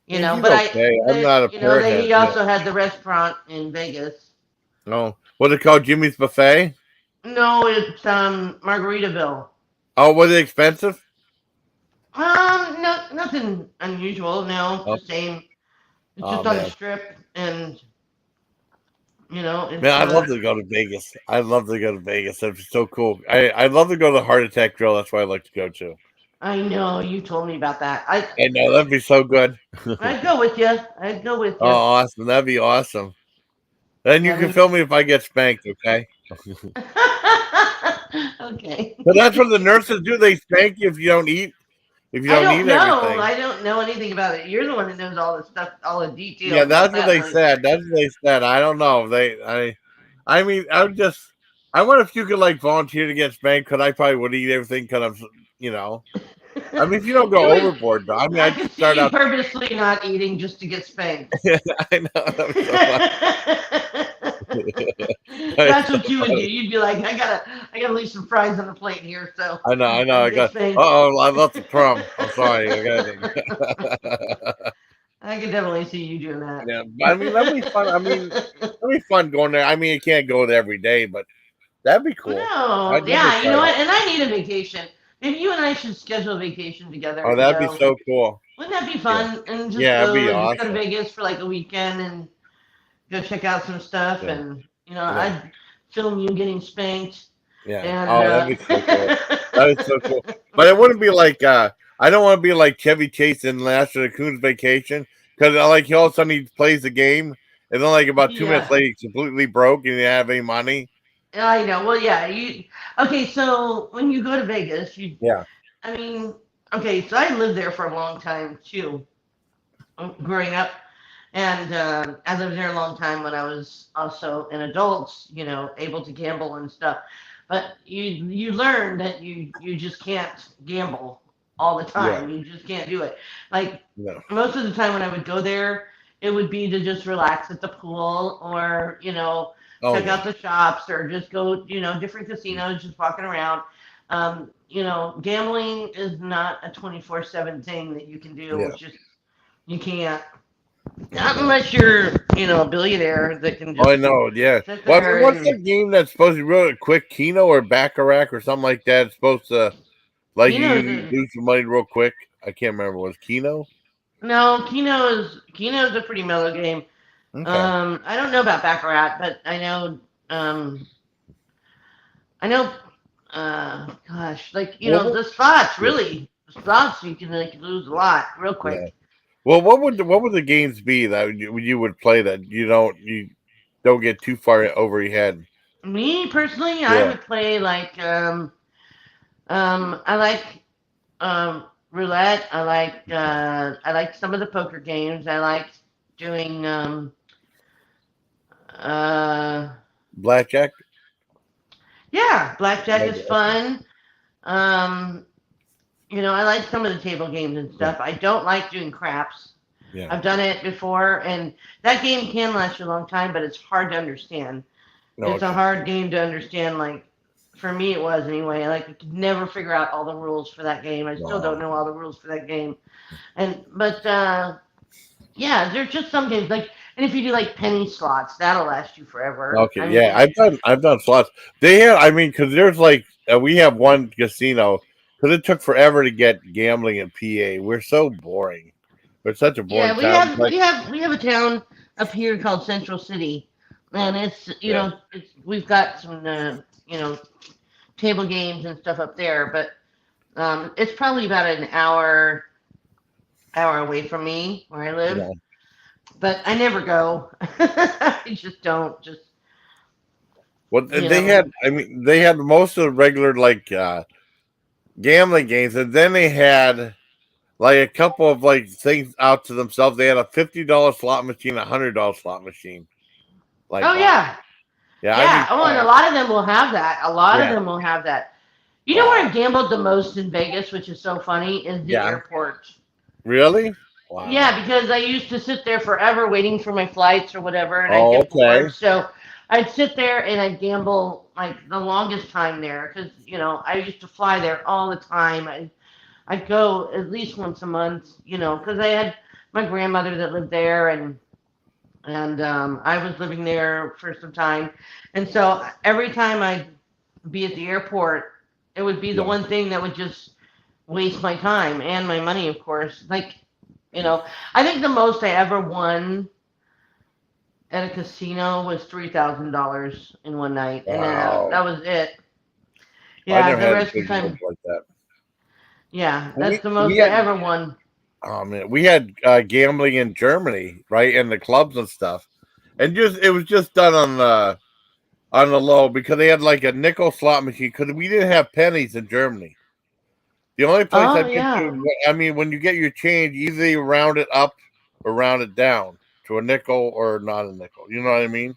Yeah, he's but okay. I'm not a parrot head. he Yeah. also had the restaurant in Vegas. No, what's it called? Jimmy's Buffet. No, it's Margaritaville. Oh, was it expensive? No, nothing unusual. No, it's Oh, the same. It's oh just on the man, strip, and man, it's I'd love to go to Vegas. I'd love to go to Vegas. That'd be so cool. I'd love to go to the Heart Attack Grill. That's why I'd like to go to. I know you told me about that. I know that'd be so good. I'd go with you. I'd go with Oh, you. awesome! That'd be awesome. Then you That can is. film me if I get spanked, okay? Okay. But that's what the nurses do. They spank you if you don't eat. If you I don't don't eat know. everything. I don't know anything about it. You're the one that knows all the stuff, all the Yeah, details about that's what that they one. said. That's what they said. I don't know. I mean, I would just. I wonder if you could like volunteer to get spanked. Because I probably would eat everything. Because I'm, you know. I mean, if you don't go You would. overboard, though. I mean, I I'd could see start you out. purposely not eating just to get spanked. I know that was so funny. That is That's so what you would do. funny. You'd be like, I gotta leave some fries on the plate here, so I know. I I know. can I get got. spanked. I left the crumb. I'm sorry. I got. I could definitely see you doing that. Yeah, but I mean that'd be fun. I mean, that'd be fun going there. I mean, you can't go there every day, but that'd be cool. No, I'd definitely yeah, you try know it what? out. And I need a vacation. Maybe you and I should schedule a vacation together Oh, to that'd be go. so cool. Wouldn't that be Yeah, fun? And yeah, that'd be just go to awesome. Vegas for like a weekend and go check out some stuff. Yeah, And yeah, I'd film you getting spanked. yeah. And Oh, that'd be so cool. That is so cool. But it wouldn't be like I don't want to be like Chevy Chase in Last of the Coon's Vacation because like all of a sudden he plays the game and then like about 2 minutes yeah, later he's completely broke and he didn't have any money. I know. Well, yeah. You okay? So when you go to Vegas, Yeah, I mean, okay. So I lived there for a long time too, growing up. And I lived there a long time when I was also an adult, able to gamble and stuff. But you learn that you just can't gamble all the yeah, time. You just can't do it. Like no, most of the time when I would go there, it would be to just relax at the pool or oh check yeah, out the shops or just go different casinos, just walking around. Gambling is not a 24/7 thing that you can do. yeah, It's just you can't. Not no. unless you're, a billionaire that can Oh, I just know, yeah. sit Well, I mean, there what's and that game that's supposed to be real quick? Keno or Baccarat or something like that? It's supposed to like Keno's you a lose some money real quick. I can't remember. Was Keno? no, Keno's a pretty mellow game. Okay. I don't know about Baccarat, but I know gosh, like Well, the spots yeah, really the spots you can like lose a lot real yeah. quick. Well, what would the games be that you would play that you don't get too far over your head? Me personally, I Yeah. would play like I like roulette. I like some of the poker games. I like doing uh Blackjack? yeah, blackjack is Okay, okay. fun. Um I like some of the table games and Yeah. stuff. I don't like doing craps. Yeah. I've done it before and that game can last you a long time, but it's hard to understand. No, It's a okay. hard game to understand like for me it was anyway. Like I could never figure out all the rules for that game. I still don't Wow. know all the rules for that game. And but yeah, there's just some games like, and if you do like penny slots, that'll last you forever. Okay, I yeah, mean, I've done slots. They have, I mean, because there's like we have one casino because it took forever to get gambling in PA. We're so boring. We're such a boring yeah, town. Like, we have a town up here called Central City, and it's yeah, we've got some table games and stuff up there, but it's probably about an hour away from me where I live. yeah. But I never go. I just don't. Just Well, you they know. had. I mean, they had most of the regular like gambling games, and then they had like a couple of like things out to themselves. They had a $50 slot machine, $100 slot machine. Like, Oh wow, yeah, yeah, I yeah. mean, Oh, and a lot of them will have that. A lot of yeah, them will have that. You know where I wow, gambled the most in Vegas, which is so funny, is the yeah, airport. really, wow. Yeah, because I used to sit there forever waiting for my flights or whatever, and I'd Oh, get okay, bored. So I'd sit there and I'd gamble like the longest time there because I used to fly there all the time. I'd go at least once a month, because I had my grandmother that lived there and I was living there for some time, and so every time I'd be at the airport, it would be the yeah. one thing that would just waste my time and my money, of course. Like, I think the most I ever won at a casino was $3,000 in one night, and then Wow. that was it. I Yeah, never the had rest of big the ones time, like that. yeah, We that's the we most I had ever won. oh man, we had gambling in Germany, right, in the clubs and stuff, and just it was just done on the low because they had like a nickel slot machine because we didn't have pennies in Germany. The only place Oh I've been yeah. to, I mean, when you get your change, either you round it up or round it down to a nickel or not a nickel. You know what I mean?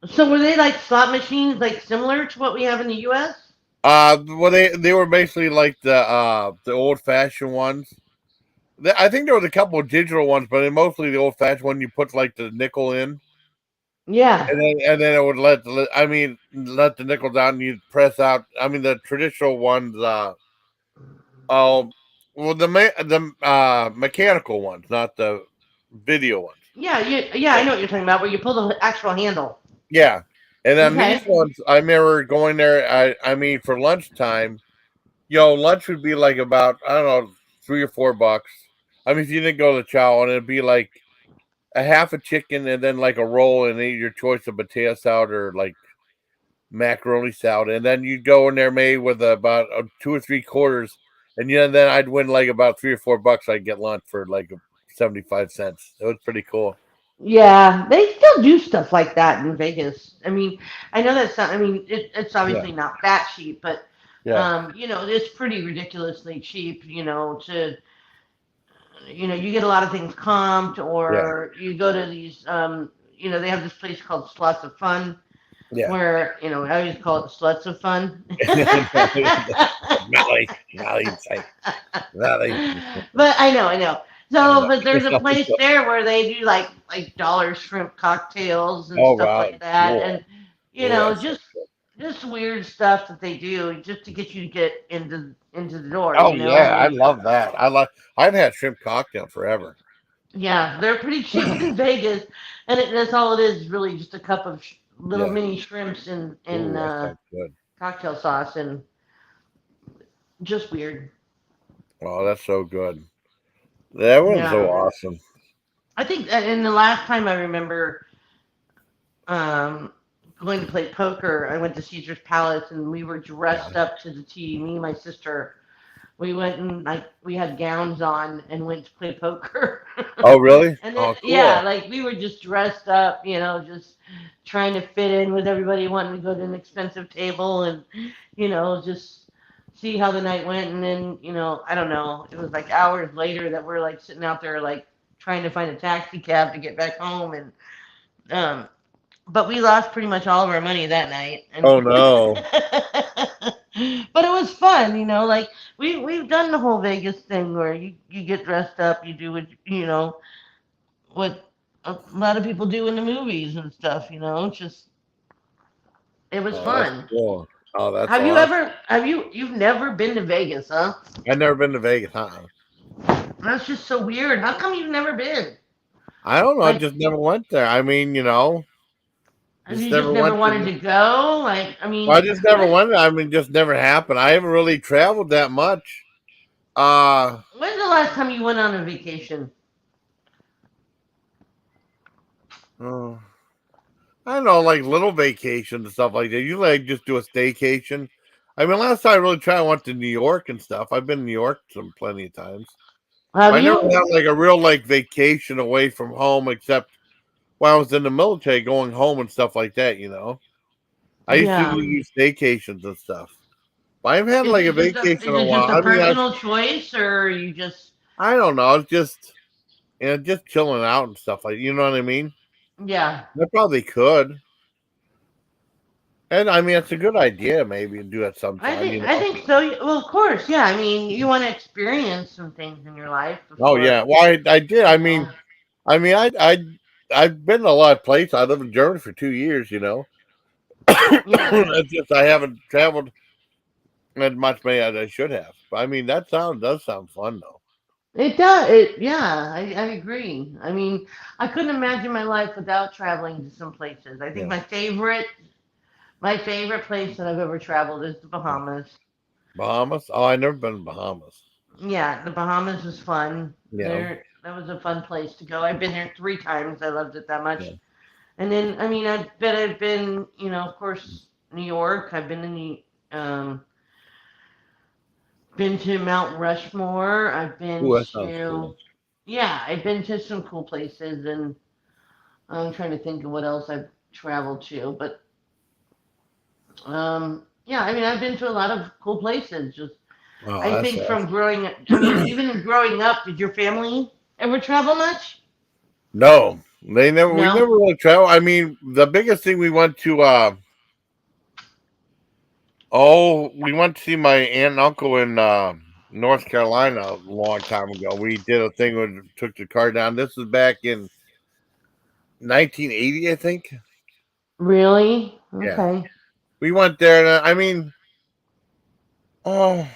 So were they like slot machines, like similar to what we have in the U.S.? Well, they were basically like the old fashioned ones. I think there was a couple of digital ones, but mostly the old fashioned one. You put like the nickel in, Yeah. and then it would let the nickel down. And you'd press out. I mean, the traditional ones. Oh, well, the mechanical ones, not the video ones. Yeah, yeah, I Yeah, know what you're talking about, where you pull the actual handle. yeah. And then these Okay. ones, I remember going there. I mean, for lunchtime, lunch would be like about, I don't know, $3 or $4. I mean, if you didn't go to the chow, and it'd be like a half a chicken and then like a roll and then your choice of potato salad or like macaroni salad, and then you'd go in there maybe with about 2 or 3 quarters, and then I'd win like about $3 or $4. I'd get lunch for like 75 cents. It was pretty cool. Yeah, they still do stuff like that in Vegas. I mean, I know that's not, I mean, it's Yeah, obviously not that cheap, but, yeah, it's pretty ridiculously cheap, you get a lot of things comped, yeah, or you go to these, they have this place called Slots of Fun, yeah. where, I always call it Sluts of Fun. Melly, Melly, say Melly. But I know. I So, know. but there's a place there where they do like dollar shrimp cocktails and Oh stuff wow, like that, cool. and Yeah. just weird stuff that they do just to get you to get into the door. Oh I yeah, I mean, love that. I've had shrimp cocktail forever. yeah, they're pretty cheap in Vegas, and that's all it is really just a cup of little Yeah. mini shrimps in Ooh, that sounds good. cocktail sauce, and just weird. Oh, that's so good. That was so Yeah, awesome. I think that in the last time I remember um, going to play poker, I went to Caesar's Palace and we were Yeah. dressed up to the T. Me and my sister, we went and we had gowns on and went to play poker. Oh, really? And then Oh, yeah, cool. like we were just dressed up, just trying to fit in with everybody, wanting to go to an expensive table and just see how the night went. And then I don't know, it was like hours later that we're like sitting out there like trying to find a taxi cab to get back home, and um, but we lost pretty much all of our money that night, and Oh no. but it was fun, like we've done the whole Vegas thing where you get dressed up, you do what a lot of people do in the movies and stuff, it's just it was Oh, that's fun. cool. Oh, that's Have you awesome. ever you've never been to Vegas, huh? I've never been to Vegas, huh? That's just so weird. How come you've never been? I don't know. I Like, just never went there. I mean, have just you just never never went wanted to. to go? Like, I Well, I mean, just never when went. I mean, just never happened. I haven't really traveled that much. Uh, when's the last time you went on a vacation? oh, I don't know, like little vacations and stuff like that. Usually, I just do a staycation. I mean, last time I really tried, I went to New York and stuff. I've been to New York some plenty of times. Have But I never you? had like a real like vacation away from home, except while I was in the military, going home and stuff like that. I used to Yeah. do staycations and stuff. But I haven't had like a vacation in Is a it just while. a I mean, personal choice, or you just I don't know. It's just just chilling out and stuff like, you know what I mean. yeah? I probably could, and I mean it's a good idea maybe to do at some I time. think I think so. Well, of course, yeah. I mean, you want to experience some things in your life Oh before yeah, well I did. you know. I mean I've been to a lot of places. I lived in Germany for 2 years. Yeah, It's just I haven't traveled as much money as I should have. But I mean that sound does sound fun though. it does. Yeah, I agree. I mean, I couldn't imagine my life without traveling to some places. I think Yeah, my favorite place that I've ever traveled is the yeah. Bahamas. Bahamas. Oh, I never been to Bahamas. Yeah, the Bahamas was fun. Yeah, That was a fun place to go. I've been there 3 times. I loved it that yeah. much. And then, I mean, I've been, of course, New York. I've been to Mount Rushmore. I've been Ooh, that sounds to, cool. yeah, I've been to some cool places, and I'm trying to think of what else I've traveled to. But, yeah, I mean, I've been to a lot of cool places. Just, Oh, I that's think from awesome. growing up, I mean, even growing up, did your family ever travel much? No, they never. We No? never really travel. I mean, the biggest thing we went to. We went to see my aunt and uncle in North Carolina a long time ago. We did a thing where we took the car down. This was back in 1980, I think. Really? Yeah, Okay. we went there, and I mean, oh,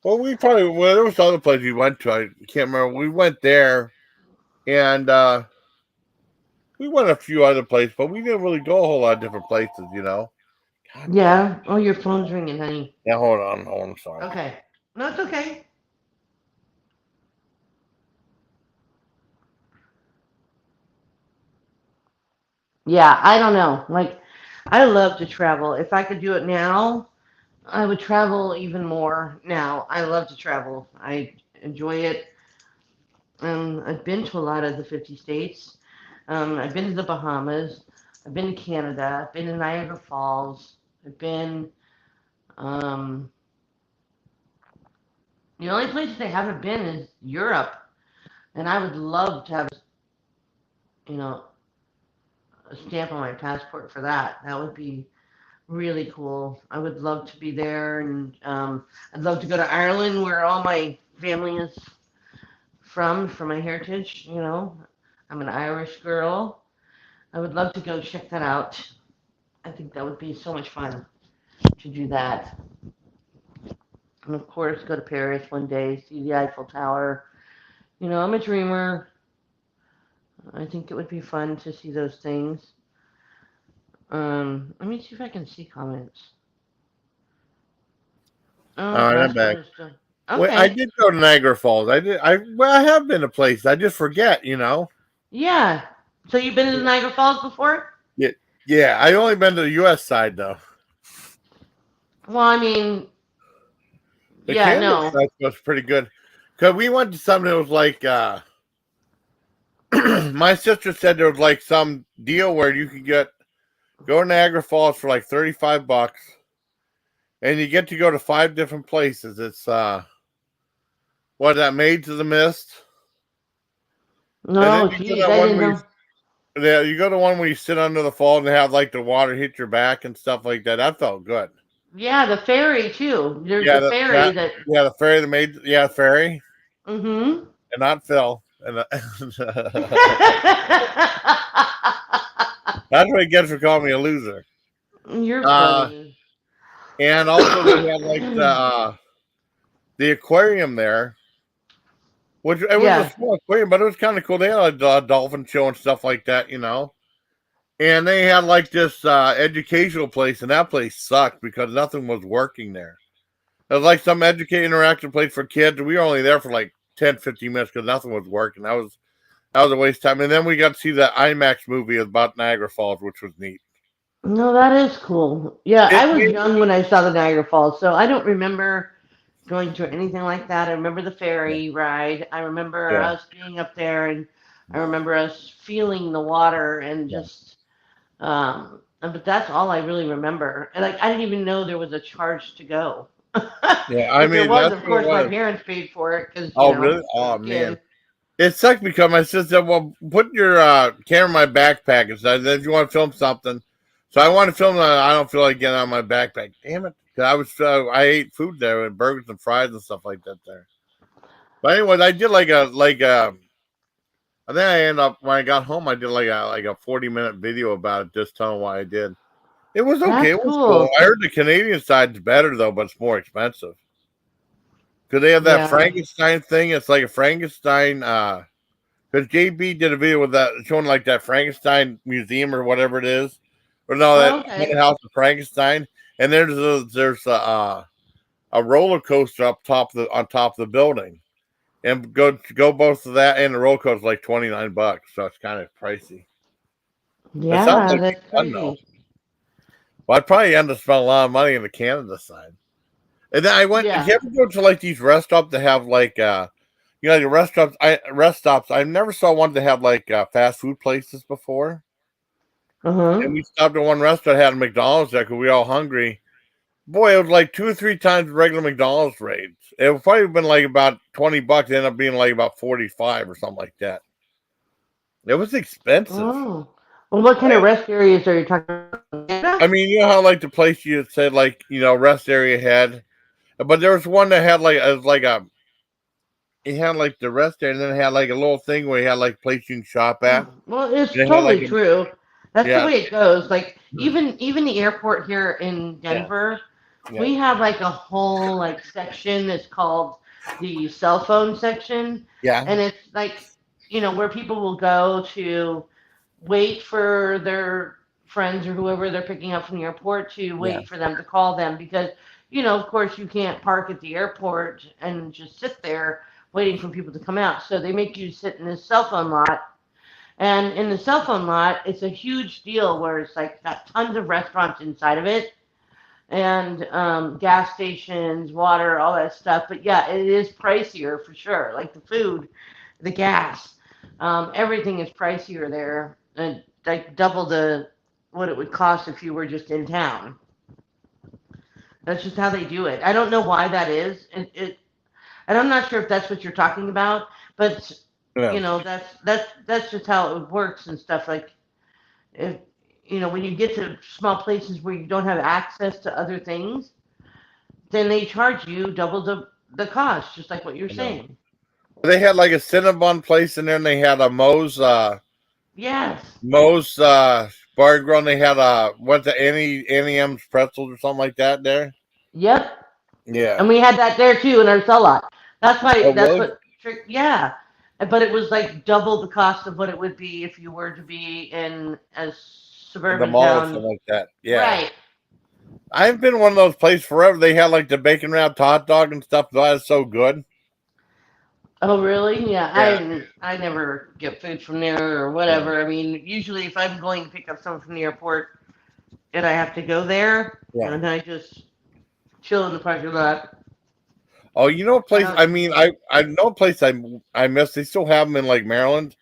well, there was other places we went to. I can't remember. We went there, and we went a few other places, but we didn't really go a whole lot of different places. God damn. Yeah. Oh, your phone's ringing, honey. Yeah, hold on. Hold on. Sorry. Okay. No, it's okay. Yeah, I don't know. Like, I love to travel. If I could do it now, I would travel even more now. I love to travel. I enjoy it. I've been to a lot of the 50 states. I've been to the Bahamas. I've been to Canada. I've been to Niagara Falls. I've been, um, the only places I haven't been is Europe. And I would love to have, you know, a stamp on my passport for that. That would be really cool. I would love to be there. And I'd love to go to Ireland where all my family is from my heritage, you know. I'm an Irish girl. I would love to go check that out. I think that would be so much fun to do that. And of course, go to Paris one day, see the Eiffel Tower. You know, I'm a dreamer. I think it would be fun to see those things. Let me see if I can see comments. Oh, All right, I'm last one back. is still. Well, I Okay. did go to Niagara Falls. I did. I have been to places. I just forget. Yeah. So you've been to Niagara Falls before? Yeah. Yeah. I only been to the U.S. side though. Well, I mean, The yeah, Canada no. side was pretty good because we went to something that was like. My sister said there was like some deal where you could go to Niagara Falls for like $35, and you get to go to 5 different places. It's what is that, Maids of the Mist, and then No, you go to geez, that I one didn't where know. you go to one where you sit under the fall and they have like the water hit your back and stuff like that. That felt good. Yeah, the ferry too. There's Yeah, a ferry that. the ferry, the maid, yeah, ferry, Mm-hmm. and not Phil. And that's what he gets for calling me a loser. You're Uh, funny. and also they had like the aquarium there, which it was a Yeah. small aquarium, but it was kind of cool. They had a dolphin show and stuff like that. And they had like this educational place, and that place sucked because nothing was working there. It was like some educated interactive place for kids. We were only there for like 10, 15 minutes because nothing was working. That was a waste of time. And then we got to see the IMAX movie about Niagara Falls, which was neat. No, that is cool. Yeah, It I was made, young when I saw the Niagara Falls, so I don't remember going to anything like that. I remember the yeah, ferry ride. I remember yeah, us being up there, and I remember us feeling the water and yeah. just. But that's all I really remember. And like, I didn't even know there was a charge to go. Yeah, I If there mean was, that's of what it course, my was. parents paid for it because Oh, really? I was Oh a man, kid. it sucked because my sister said, "Well, put your camera in my backpack," and said, "If you want to film something." So I want to film. I don't feel like getting out of my backpack. Damn it! 'Cause I ate food there and burgers and fries and stuff like that there. But anyways, I did I think I ended up when I got home. I did like a 40-minute video about it, just telling why I did. It was okay. That's It was cool. cool. I heard the Canadian side's better though, but it's more expensive because they have that Yeah. Frankenstein thing. It's like a Frankenstein. Because JB did a video with that showing like that Frankenstein museum or whatever it is, or no, that Oh, haunted okay. house of Frankenstein. And there's a roller coaster up top of the on top of the building, and go both of that and the roller coaster is like $29, so it's kind of pricey. It sounds Yeah, like it'd be that's fun though. crazy. Well, I'd probably end up spending a lot of money on the Canada side. And then I went. Did Yeah. you ever go to like these rest stops that have like the rest stops? I never saw one that had like fast food places before. Uh-huh. And we stopped at one restaurant that had a McDonald's there because we were all hungry. Boy, it was like 2 or 3 times the regular McDonald's rates. It would probably have been like about $20. It ended up being like about 45 or something like that. It was expensive. Oh. Well, what kind of rest areas are you talking about? I Canada? mean, you know how like the place you said like rest area had, but there was one that had it had like the rest area, and then it had like a little thing where you had like a place you can shop at, Well, it's and it had like totally true. That's the yeah, way it goes. Like even the airport here in yeah, Denver, yeah, we have like a whole like section that's called the cell phone section, yeah, and it's like where people will go to wait for friends or whoever they're picking up from the airport to Yeah. wait for them to call them because, of course, you can't park at the airport and just sit there waiting for people to come out. So they make you sit in this cell phone lot. And in the cell phone lot, it's a huge deal where it's like got tons of restaurants inside of it and gas stations, water, all that stuff. But yeah, it is pricier for sure. Like the food, the gas, everything is pricier there, and like double the what it would cost if you were just in town. That's just how they do it. I don't know why that is. And I'm not sure if that's what you're talking about, but Yeah. that's just how it works and stuff. Like if when you get to small places where you don't have access to other things, then they charge you double the cost, just like what you're I know. saying. They had like a Cinnabon place in there, and they had a Yes. bar grill, and they had a what's the Annie M's pretzels or something like that there. Yep. Yeah. And we had that there too in our cell lot. That's why. Oh, That's really? what. Yeah. But it was like double the cost of what it would be if you were to be in a The suburban mall or town. something like that. Yeah. Right. I've been one of those places forever. They had like the bacon wrapped hot dog and stuff. That is so good. Oh, really? Yeah. Yeah. I never get food from there or Yeah. whatever. I mean, usually if I'm going to pick up something from the airport and I have to go there, Yeah. and I just chill in the parking lot. Oh, you know a I place? don't. I mean, I know a place I miss. They still have them in like Maryland.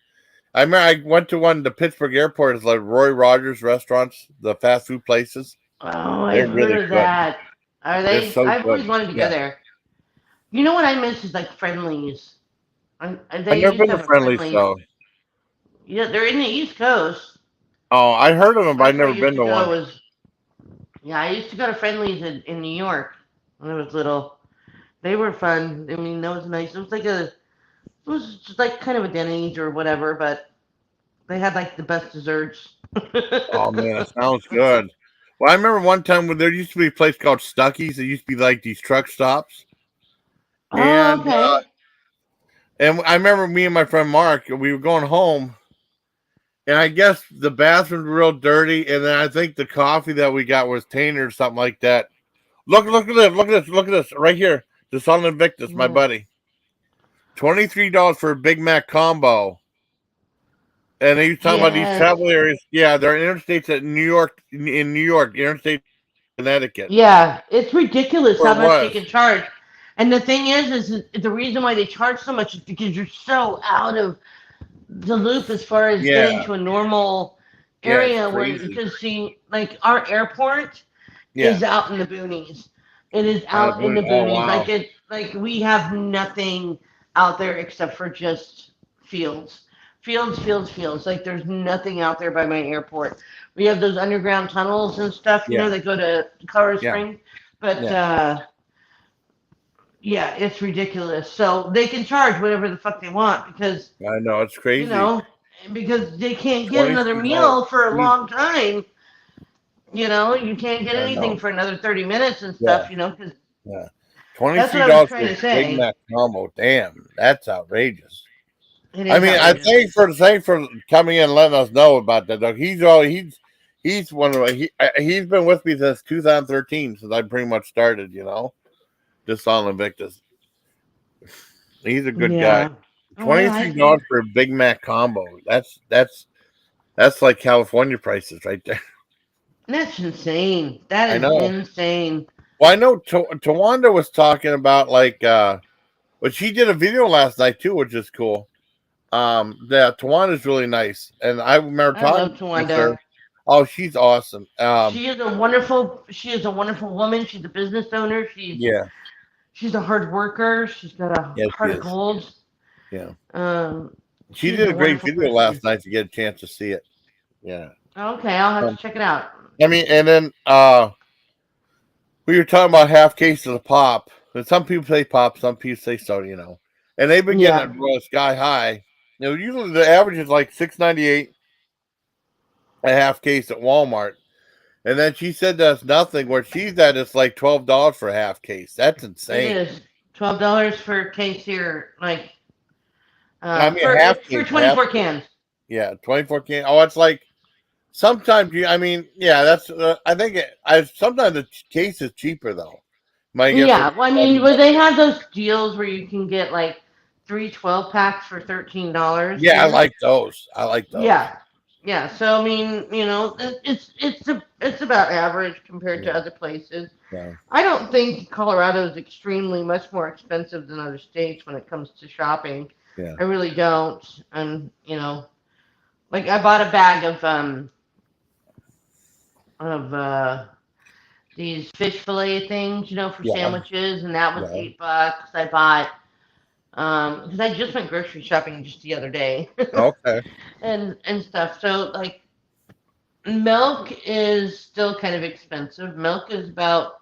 I remember I went to one. The Pittsburgh airport is like Roy Rogers restaurants, the fast food places. Oh, They're I've heard really of good. that. Are They're they? so I've good. always wanted to go Yeah. there. You know what I miss is like Friendlies. I've They never used been to to have a Friendly's Friendlies. though. Yeah, they're in the East Coast. Oh, I heard of them, but I've That's where I never used been to to go. one. Yeah, I used to go to Friendlies in New York when I was little. They were fun. I mean, that was nice. It was just like kind of a Denny's or whatever, but they had like the best desserts. Oh man, it sounds good. Well, I remember one time when there used to be a place called Stucky's. It used to be like these truck stops, Oh, and okay. I remember me and my friend Mark. We were going home, and I guess the bathrooms were real dirty, and then I think the coffee that we got was tainted or something like that. Look at this! Look at this! Look at this! Right here, the Son Invictus, my What? buddy. $23 for a Big Mac combo. And he was talking about these Yes. travel areas. Yeah, they're interstates at New York, interstate Connecticut. Yeah, it's ridiculous Where how it much they was. can charge. And the thing is the reason why they charge so much is because you're so out of the loop as far as getting Yeah, to a normal yeah, it's area where you crazy. can see, like our airport Yeah, is out in the boonies. It is on a out in boot. the Oh boonies. wow. Like we have nothing out there except for just fields. Fields. Like there's nothing out there by my airport. We have those underground tunnels and stuff, Yeah, that go to Colorado yeah, Springs. But yeah. yeah, it's ridiculous. So they can charge whatever the fuck they want I know it's you crazy. know, because they can't get another $23. meal for a Jeez. long time. You can't get I anything know. for another 30 minutes and Yeah, stuff, because yeah. Twenty that's what three I was dollars trying for a to Big say. Mac combo. Damn, that's outrageous. It I is mean, I outrageous. thank for coming in and letting us know about that. Doug. He's one of he's been with me since 2013, since I pretty much started. Just on Invictus. He's a good guy. Yeah. Oh, I Twenty like three him. dollars for a Big Mac combo. That's like California prices right there. That's insane. That I is know. insane. Well, I know Tawanda was talking about but she did a video last night too, which is cool. Yeah, Tawanda's really nice, and I remember I love talking with her. Tawanda. Oh, she's awesome. She is a wonderful woman. She's a business owner. Yeah, She's a hard worker. She's got a yes, she heart of is. gold. Yeah, she She's did a a great wonderful video person. last night to get a chance to see it. Yeah. Okay, I'll have to Um, check it out. I mean, and then we were talking about half cases of pop. And some people say pop, some people say soda. And they've been getting Yeah, it sky high. Usually the average is like $6.98 a half case at Walmart. And then she said that's nothing. Where she's at, it's like $12 for a half case. That's it insane. is $12 for a case here. Like I mean, a for half it's for case, a half 24 case. cans. Yeah, 24 can. Oh, it's like Sometimes I mean, yeah, that's. I think sometimes the case is cheaper though. Might get for Yeah, well, I mean, where $7. they have those deals where you can get like three 12 packs for $13 Yeah, I here. like those. I like those. Yeah, yeah. So I mean, it's about average compared to Yeah, other places. yeah, I don't think Colorado is extremely much more expensive than other states when it comes to shopping. yeah. I really don't. And like I bought a bag of these fish fillet things, for Yeah, sandwiches, and that was yeah. $8. I bought because I just went grocery shopping just the other day, Okay. and stuff. So like milk is still kind of expensive. Milk is about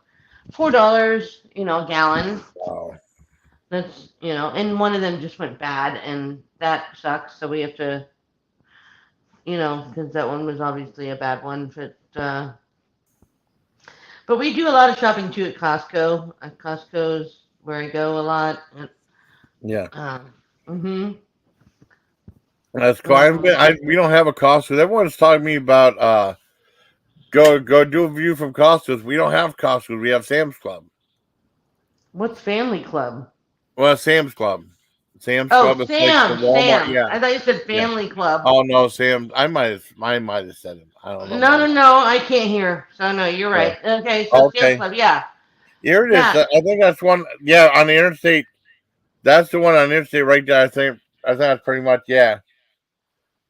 $4, a gallon. Wow. And one of them just went bad, and that sucks. So we have to, because that one was obviously a bad one. But we do a lot of shopping too at Costco. Costco's where I go a lot. Yeah. Um, mm-hmm. That's cool. Um, We don't have a Costco. Everyone's talking to me about go do a view from Costco's. We don't have Costco's. We have Sam's Club. what's Family Club? Well, Sam's Club. Sam's Oh, Club. It's like the Walmart. Sam. Yeah, I thought you said yeah. Family Club. Oh no, Sam. I might have said it. I don't know. No, no, no. I can't hear. So no, you're Yeah. right. Okay, so Sam's Okay. Club. Yeah, Here it is. yeah. I think that's one. Yeah, on the interstate. That's the one on the interstate right there. I think that's pretty much yeah.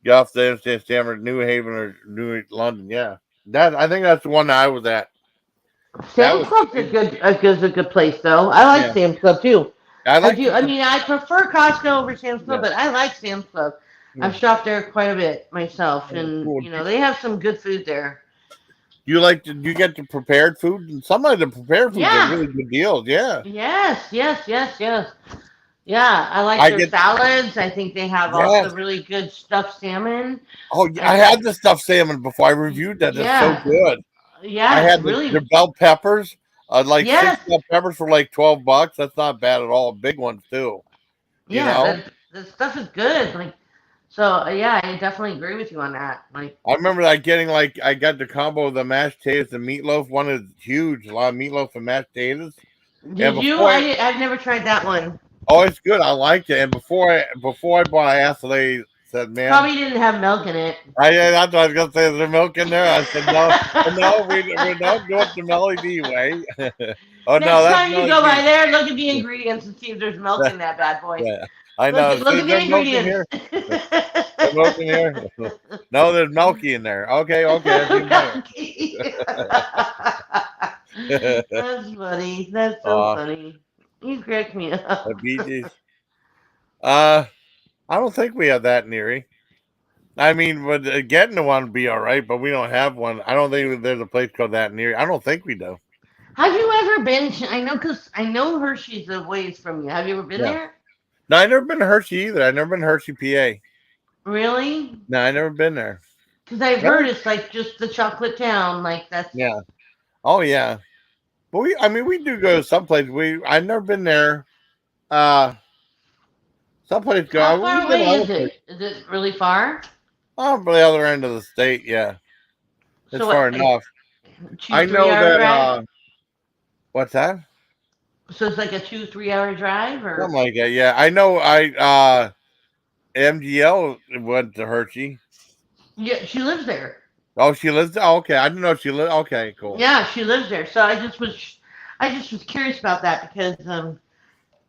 Get off the interstate, Stanford, New Haven, or New London. Yeah, that I think that's the one that I was at. That Sam's was Club's a good place though. I like yeah. Sam's Club too. I I like do. the I mean, I prefer Costco over Sam's Club, yeah. but I like Sam's Club. Hmm. I've shopped there quite a bit myself, Oh, and cool. they have some good food there. You get the prepared food, and some of the prepared foods are Yeah. really good deals. Yeah, Yes. Yes. Yes. Yes. Yeah. I like I their get salads. I think they have also yes. really good stuffed salmon. Oh, yeah, I I think. had the stuffed salmon before I reviewed that. That's so Yeah. good. I Yeah. It's had the really. bell peppers, like six Yes. bell peppers for like $12. That's not bad at all. Big ones too. You Yeah. know. That stuff is good. Like so. Yeah. I definitely agree with you on that. Like. I remember like getting like I got the combo of the mashed potatoes and meatloaf. One is huge, a lot of meatloaf and mashed potatoes. And Did you? before I've never tried that one. oh, it's good. I liked it. And before I bought, I asked the lady. Said, "Ma'am, Probably didn't have milk in it. that's what I was gonna say. Is there milk in there?" I said, "No, no, we don't do it the Melly D way." Oh no, Next that's time you Melly go by D. there, look at the ingredients and see if there's milk in that bad boy. Yeah, I Look know. at look Is at the there milk in ingredients. here? There milk in here? No, there's milky in there. Okay, that's even better. That's funny. That's so uh, funny. You crack me the up. Bee Gees. Uh, I don't think we have that in Erie. I mean, but getting to one would be all right, but we don't have one. I don't think there's a place called that in Erie. I don't think we do. Have you ever been? I know, cause I know Hershey's a ways from you. Have you ever been Yeah. there? No, I never been to Hershey either. I never been to Hershey, PA. Really? No, I never been there. Because I've heard Really? it's like just the chocolate town. Like that's. Yeah. Oh yeah. But I mean, we do go to some place. I've never been there. Uh, some place How go. far We've been to away other is places. it? Is it really far? Oh, for the other end of the state. Yeah, it's So far what? Like enough. two, I three know hour that. drive? What's that? So it's like a 2, 3 hour drive, Something or like that. Yeah, I know. MGL went to Hershey. yeah, she lives there. Oh, she lives. Oh, okay, I didn't know she lived. Okay, cool. Yeah, she lives there. So I just was curious about that because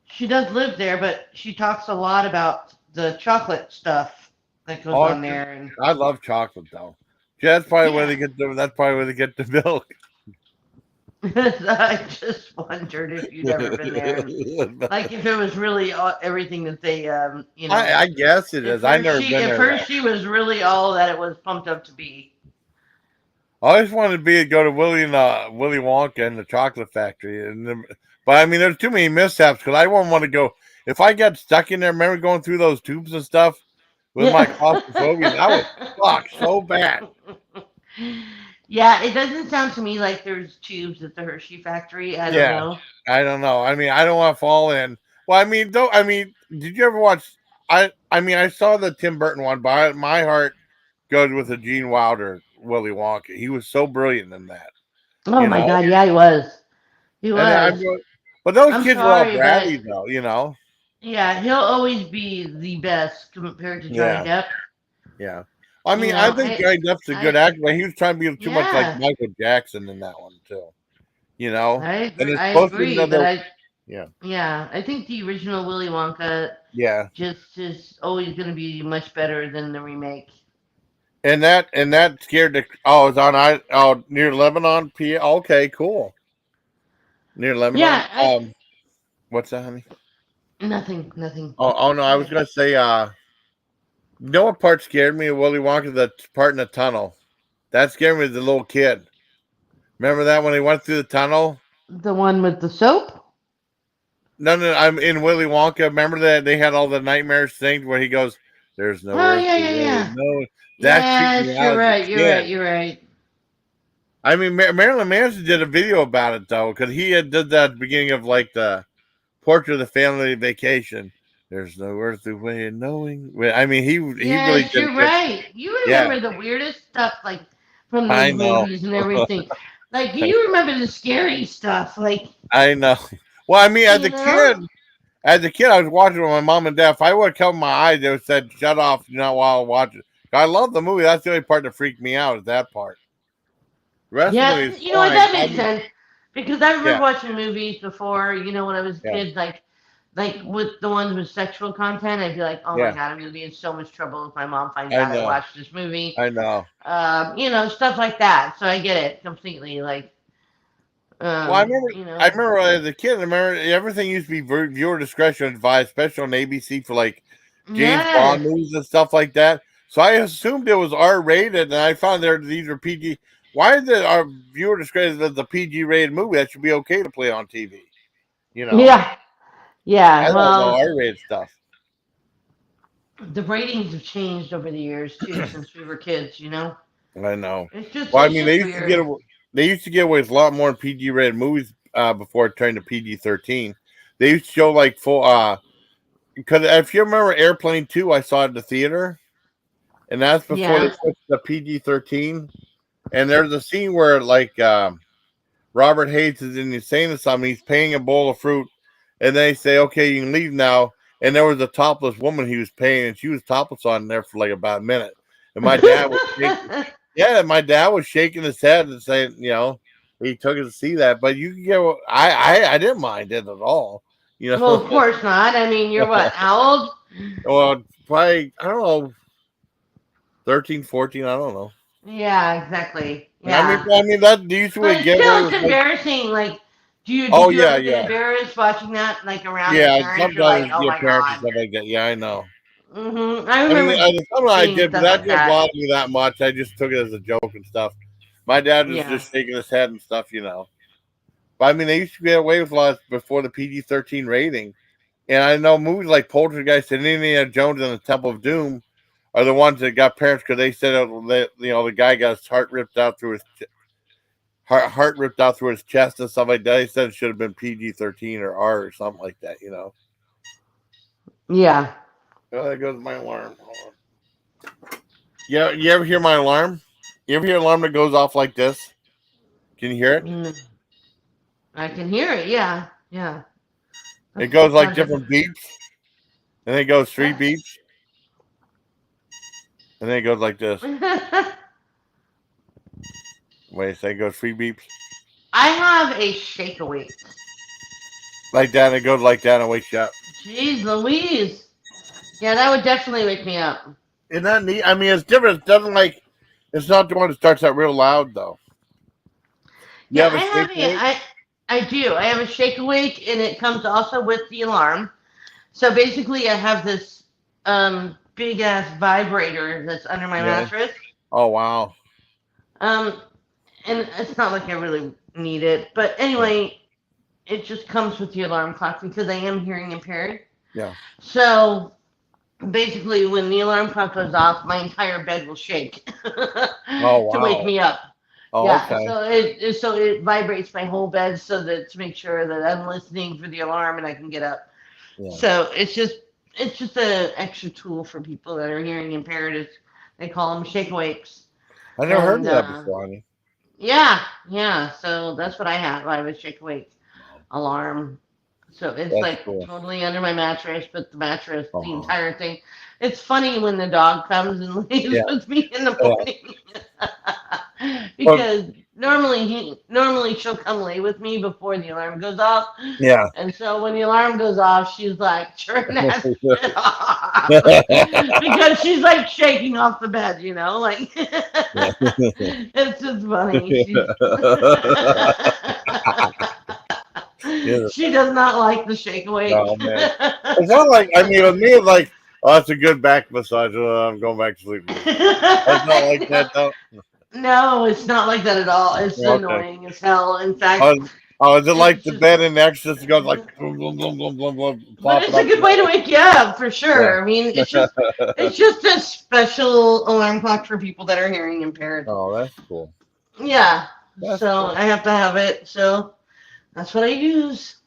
she does live there, but she talks a lot about the chocolate stuff that goes Oh, on there, and I love chocolate though. Yeah, that's probably where yeah. they get the. That's probably where they get the milk. I just wondered if you'd ever been there, and like if it was really everything that they, I guess it if is. I never been If there though. Hershey was really all that it was pumped up to be. I always wanted to go to Willy Wonka and the Chocolate Factory, but I mean, there's too many mishaps because I wouldn't want to go. If I got stuck in there, remember going through those tubes and stuff with my Yeah. claustrophobia, that would suck so bad. Yeah, it doesn't sound to me like there's tubes at the Hershey factory. I don't Yeah, know. I don't know. I mean, I don't want to fall in. Well, I mean, don't. I mean, did you ever watch? I mean, I saw the Tim Burton one, but my heart goes with the Gene Wilder Willy Wonka. He was so brilliant in that, Oh you my know. God, yeah, he was. He And was. but those I'm kids were all sorry, but bratty, though, you know. yeah, he'll always be the best compared to Johnny Yeah, Depp. yeah. I You mean, know, I think Johnny Depp's a good actor, but he was trying to be too much like yeah, Michael Jackson in that one too, you know. And it's I supposed to be agree, but another. Yeah, I think the original Willy Wonka yeah. just is always going to be much better than the remake. And that scared the. Oh, it's on. Near Lebanon, P. Okay, cool. Near Lebanon. Yeah, I What's that, honey? nothing, nothing. Oh no, Go I was ahead. gonna say. You know what part scared me of Willy Wonka? The part in the tunnel. That scared me as a little kid. Remember that when he went through the tunnel? The one with the soap? No, no, I'm in Willy Wonka. Remember that they had all the nightmares things where he goes, "There's no Oh yeah, earthly yeah, way, yeah. no." That creeped me Yes, out you're as a right. You're right. kid. You're right. I mean, Marilyn Manson did a video about it though, because he had did that at the beginning of like the Portrait of the Family Vacation. There's no earthly way of knowing. I mean, he really Yes, did a you're good. right. You Yeah, remember the weirdest stuff like from I those know. movies and everything. Like you remember the scary stuff, like I know. Well, I mean, you know? as a kid, I was watching with my mom and dad. If I would have covered my eyes, they would have said, "Shut off, you're not while watching." I love the movie. That's the only part that freaked me out. Is that part. The rest of the Yeah, movie is you know what? fine. That I makes mean, sense because I yeah, remember watching movies before. When I was a yeah, kid, like with the ones with sexual content, I'd be like, oh my yeah. god, I'm gonna be in so much trouble if my mom finds I out I know. watched this movie. I know. Stuff like that. So I get it completely. Well, I remember. You I know, remember as a kid. I remember everything used to be viewer discretion advised, especially on ABC for like James Bond yes, movies and stuff like that. So I assumed it was R rated, and I found there these were PG. Why is it our viewer discretion as a PG rated movie that should be okay to play on TV? You know, yeah, yeah. I don't know Well, R rated stuff. the ratings have changed over the years too since we were kids. I know. It's just Well, I it's mean, just weird. they used to get away with a lot more PG rated movies before it turned to PG-13. They used to show like full because if you remember Airplane 2, I saw it in the theater, and that's before they Yeah. switched to PG-13. And there's a scene where like Robert Hayes is in the insane asylum. He's paying a bowl of fruit, and they say, "Okay, you can leave now." And there was a topless woman he was paying, and she was topless on there for like about a minute. And my dad was shaking. Yeah, my dad was shaking his head and saying, he took us to see that. But you can get, I didn't mind it at all. You Well, of course not. I mean, you're what? How old? well, probably I don't know, 13, 14. I don't know. Yeah, exactly. I mean, Yeah. that do you usually But get still, away it's with like, embarrassing. Like, oh did you yeah, ever get yeah, embarrassed watching that, like around your yeah. parents? You're like, Sometimes oh your my parents and god. stuff like that. Yeah, I know. I I mean, remember some I seeing did, but stuff that like didn't that. bother me that much. I just took it as a joke and stuff. My dad was Yeah. just shaking his head and stuff. But I mean, they used to get away with a lot before the PG-13 rating. And I know movies like Poltergeist and Indiana Jones and the Temple of Doom are the ones that got parents because they said that the guy got his heart ripped out through his heart ripped out through his chest and stuff like that. They said it should have been PG-13 or R or something like that. Yeah. Oh, there goes my alarm. Hold on. Yeah, you ever hear my alarm? You ever hear an alarm that goes off like this? Can you hear it? Mm, I can hear it. Yeah. Yeah. It That's goes like sounds like. different beeps, and then it goes three That's. beeps, and then it goes like this. Wait a second, it goes three beeps I have a shake awake. like that, and it goes like that, and wakes you up. Jeez Louise. Yeah, that would definitely wake me up. Isn't that neat? I mean, it's different. It doesn't like. It's not the one that starts out real loud though. You Yeah, have I a have shake a weight? I do. I have a shake awake and it comes also with the alarm. So basically I have this big ass vibrator that's under my Yeah. mattress. Oh wow. Um and it's not like I really need it, but Yeah. anyway, it just comes with the alarm clock because I am hearing impaired. Yeah. So basically when the alarm clock goes off, my entire bed will shake Oh to wake wow. me up. Oh Yeah, okay. so it vibrates my whole bed so that to make sure that I'm listening for the alarm and I can get up. Yeah. So it's just an extra tool for people that are hearing impaired. They call them shake awakes. I never heard And of that before, honey. yeah, yeah. So that's what I have. I have a shake awake Oh, alarm. So it's that's like cool. totally under my mattress, but the mattress, the Oh, entire thing. It's funny when the dog comes and lays yeah. with me in the Yeah. morning. Well, Because normally she'll come lay with me before the alarm goes off. yeah. And so when the alarm goes off, she's like, turn that shit off. Because she's like shaking off the bed, like it's just funny. Yeah. She does not like the shake Oh awake. man. It's not like I mean with me it's like, oh that's a good back massage. I'm going back to sleep now. It's not like that though. No, it's not like that at all. It's Okay. annoying as hell. In fact, Oh, oh, is it like it's the just, bed in Exorcist goes like boom, boom, boom, boom, boom, boom, but popping it's a up good and way to down? wake you up for Yeah. sure. I mean, it's just a special alarm clock for people that are hearing impaired. Oh, that's cool. Yeah, That's so cool. I have to have it. So that's what I use.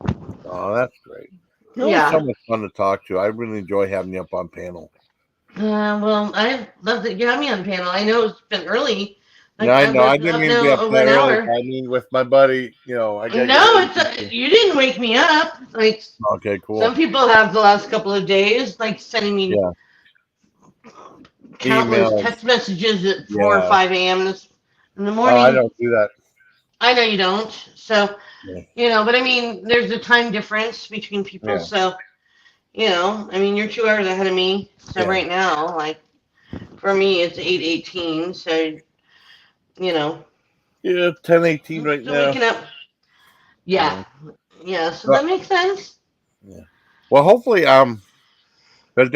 Oh, that's great. You're always so Yeah. much fun to talk to. I really enjoy having you up on panel. Well, I love that you have me on panel. I know it's been early. Yeah, Like I I've know. I been didn't up mean to be now up over that an early. hour. I mean, with my buddy, I gotta get No, ready. it's you didn't wake me up. Like Okay, some cool. people have the last couple of days, like sending me Yeah, countless emails. text messages at 4 or Yeah. 5 a.m. in the Oh, I morning. don't do that. I know you don't. So, Yeah. but I mean, there's a time difference between people. Yeah. So, I mean, you're 2 hours ahead of me. So Yeah. right now, like for me, it's 8:18. So, you know, Yeah. 10:18 I'm right still now. waking up. Yeah, Yeah. yeah. So But that makes sense. yeah. Well, hopefully, there's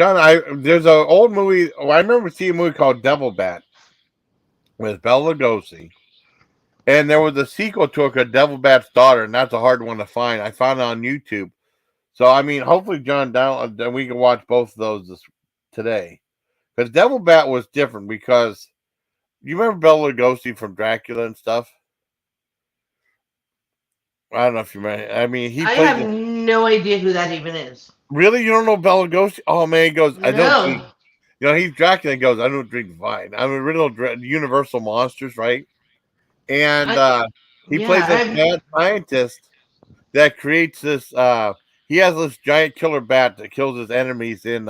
an old movie. Oh, I remember seeing a movie called Devil Bat with Bela Lugosi, and there was a sequel to it called Devil Bat's Daughter, and that's a hard one to find. I found it on YouTube. So I mean, hopefully, John down then we can watch both of those today. Because Devil Bat was different because you remember Bela Lugosi from Dracula and stuff. I don't know if you remember. I mean, he I played have the no idea who that even is. really. You don't know Bela Lugosi? Oh man, he goes. I don't drink. No. He's Dracula. And goes. I don't drink wine. I'm a real Universal monsters, right? And I he yeah, plays this I've mad scientist that creates this. He has this giant killer bat that kills his enemies in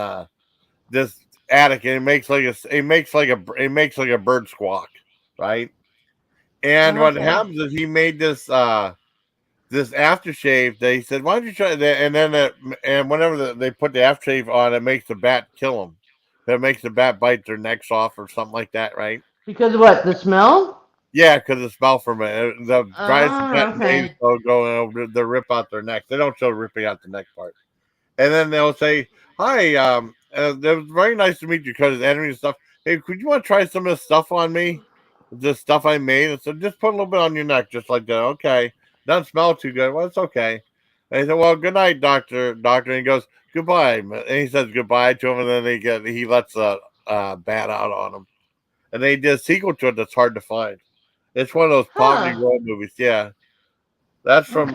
this attic, and it makes like a bird squawk, right? And what okay. happens is he made this aftershave that he said, "Why don't you try that?" And then and whenever they put the aftershave on, it makes the bat kill them. That makes the bat bite their necks off or something like that, right? Because of what? The smell? Yeah, because the smell from it, the drives the bat Oh, invades, okay. so they rip out their necks. They don't show ripping out the neck part, and then they'll say, "Hi, it was very nice to meet you." Because enemy and stuff. Hey, could you want to try some of this stuff on me? The stuff I made. And so just put a little bit on your neck, just like that. Okay, doesn't smell too good. Well, it's okay. And he said, "Well, good night, doctor." Doctor, and he goes, "Goodbye." And he says goodbye to him, and then he lets a bat out on him, and they did a sequel to it that's hard to find. It's one of those poverty Huh. road movies. Yeah, Okay, I've that's not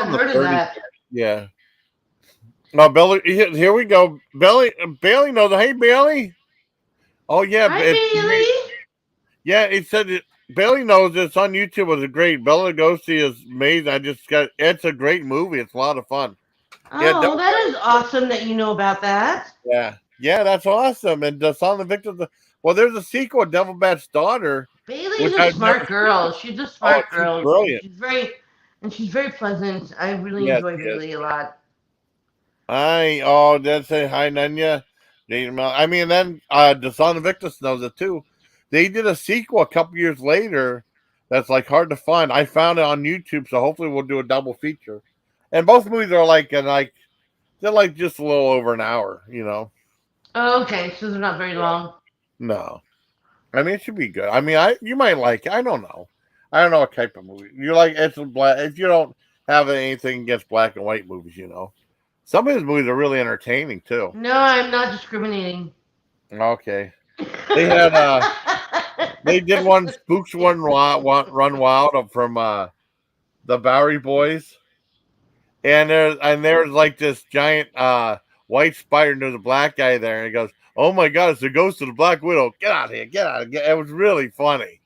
from the heard of 30s. that. Yeah. No, Billy. Here we go. Bailey knows. Hey, Bailey. Oh yeah, Hi, Bailey. yeah. It said it. Bailey knows it's on YouTube. It was a great. Bela Lugosi is amazing. It's a great movie. It's a lot of fun. Yeah, Oh, that is awesome that you know about that. yeah, yeah. That's awesome. And the Song of the Victims. Well, there's a sequel, Devil Bat's Daughter, Bailey's which a I've never smart seen. girl. She's a Oh, smart she's girl. brilliant. And she's very pleasant. I really Yes, enjoy yes. Bailey a lot. Hi. Oh, did I say hi, Nanya? I mean, then the Son of Victus knows it too. They did a sequel a couple years later that's like hard to find. I found it on YouTube, so hopefully we'll do a double feature. And both movies are they're like just a little over an hour. Oh, okay, so they're not very Yeah. long. No, I mean it should be good. I mean, you might like it. I don't know. I don't know what type of movie you like. It's a black. If you don't have anything against black and white movies. Some of his movies are really entertaining too. No, I'm not discriminating. Okay. They had they did one Spooks Run Wild from the Bowery Boys. And there's like this giant white spider and there's a black guy there and he goes, "Oh my god, it's the ghost of the Black Widow. Get out of here, get out of here." It was really funny.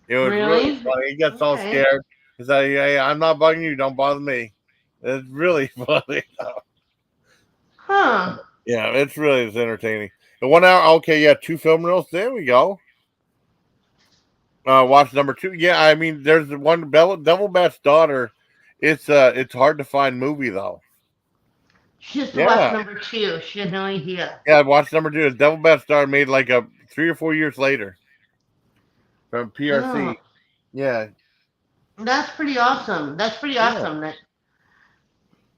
It was really Really? funny. He gets all Okay. scared. He's like, "Hey, I'm not bugging you. Don't bother me." It's really funny. Huh. Yeah, it's entertaining. The 1 hour. Okay, yeah, 2 film reels. There we go. Watch number 2. Yeah, I mean, there's the one Devil Bat's Daughter. It's hard to find movie though. She has to watch Yeah, number 2. She had no idea. yeah. Watch number 2. It's Devil Bat's Daughter made like a 3 or 4 years later from Oh, PRC. Yeah, that's pretty awesome. That's pretty yeah. awesome. That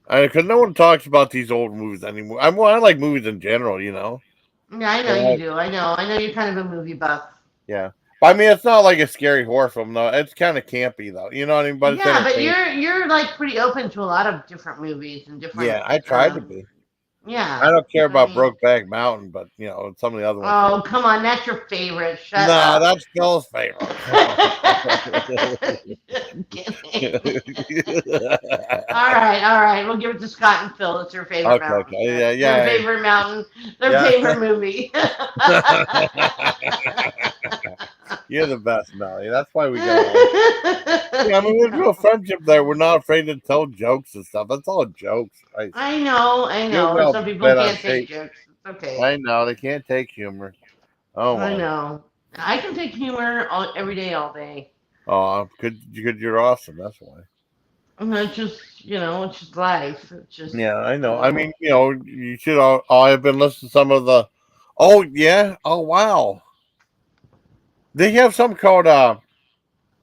Because no one talks about these old movies anymore. I like movies in general, you know. yeah, I know And you do. I know. I know you're kind of a movie buff. yeah. But I mean, it's not like a scary horror film though. It's kind of campy though. You know what I mean? But it's Yeah, but entertaining. you're like pretty open to a lot of different movies and different. Yeah, I tried to be. I Yeah. don't care So I about mean, Brokeback Mountain, but you know some of the other ones. oh come on, that's your favorite. Shut Nah, up. that's Phil's favorite. Just kidding. All right. We'll give it to Scott and Phil. It's their favorite Okay, mountain. okay, yeah, Their yeah, favorite mountain. Their yeah. favorite movie. You're the best, Melly. That's why we get along. Yeah, I mean, there's real friendship there. We're not afraid to tell jokes and stuff. That's all jokes, right? I know, You're and well some people fed on can't take tape. jokes. It's okay. I know they can't take humor. Oh I my. know. I can take humor every day, all day. Oh, you're awesome. That's why. And it's just, it's just life. It's just, Yeah, I you know. I know. mean, you should all have been listening to some of the. Oh yeah. Oh wow. They have something called a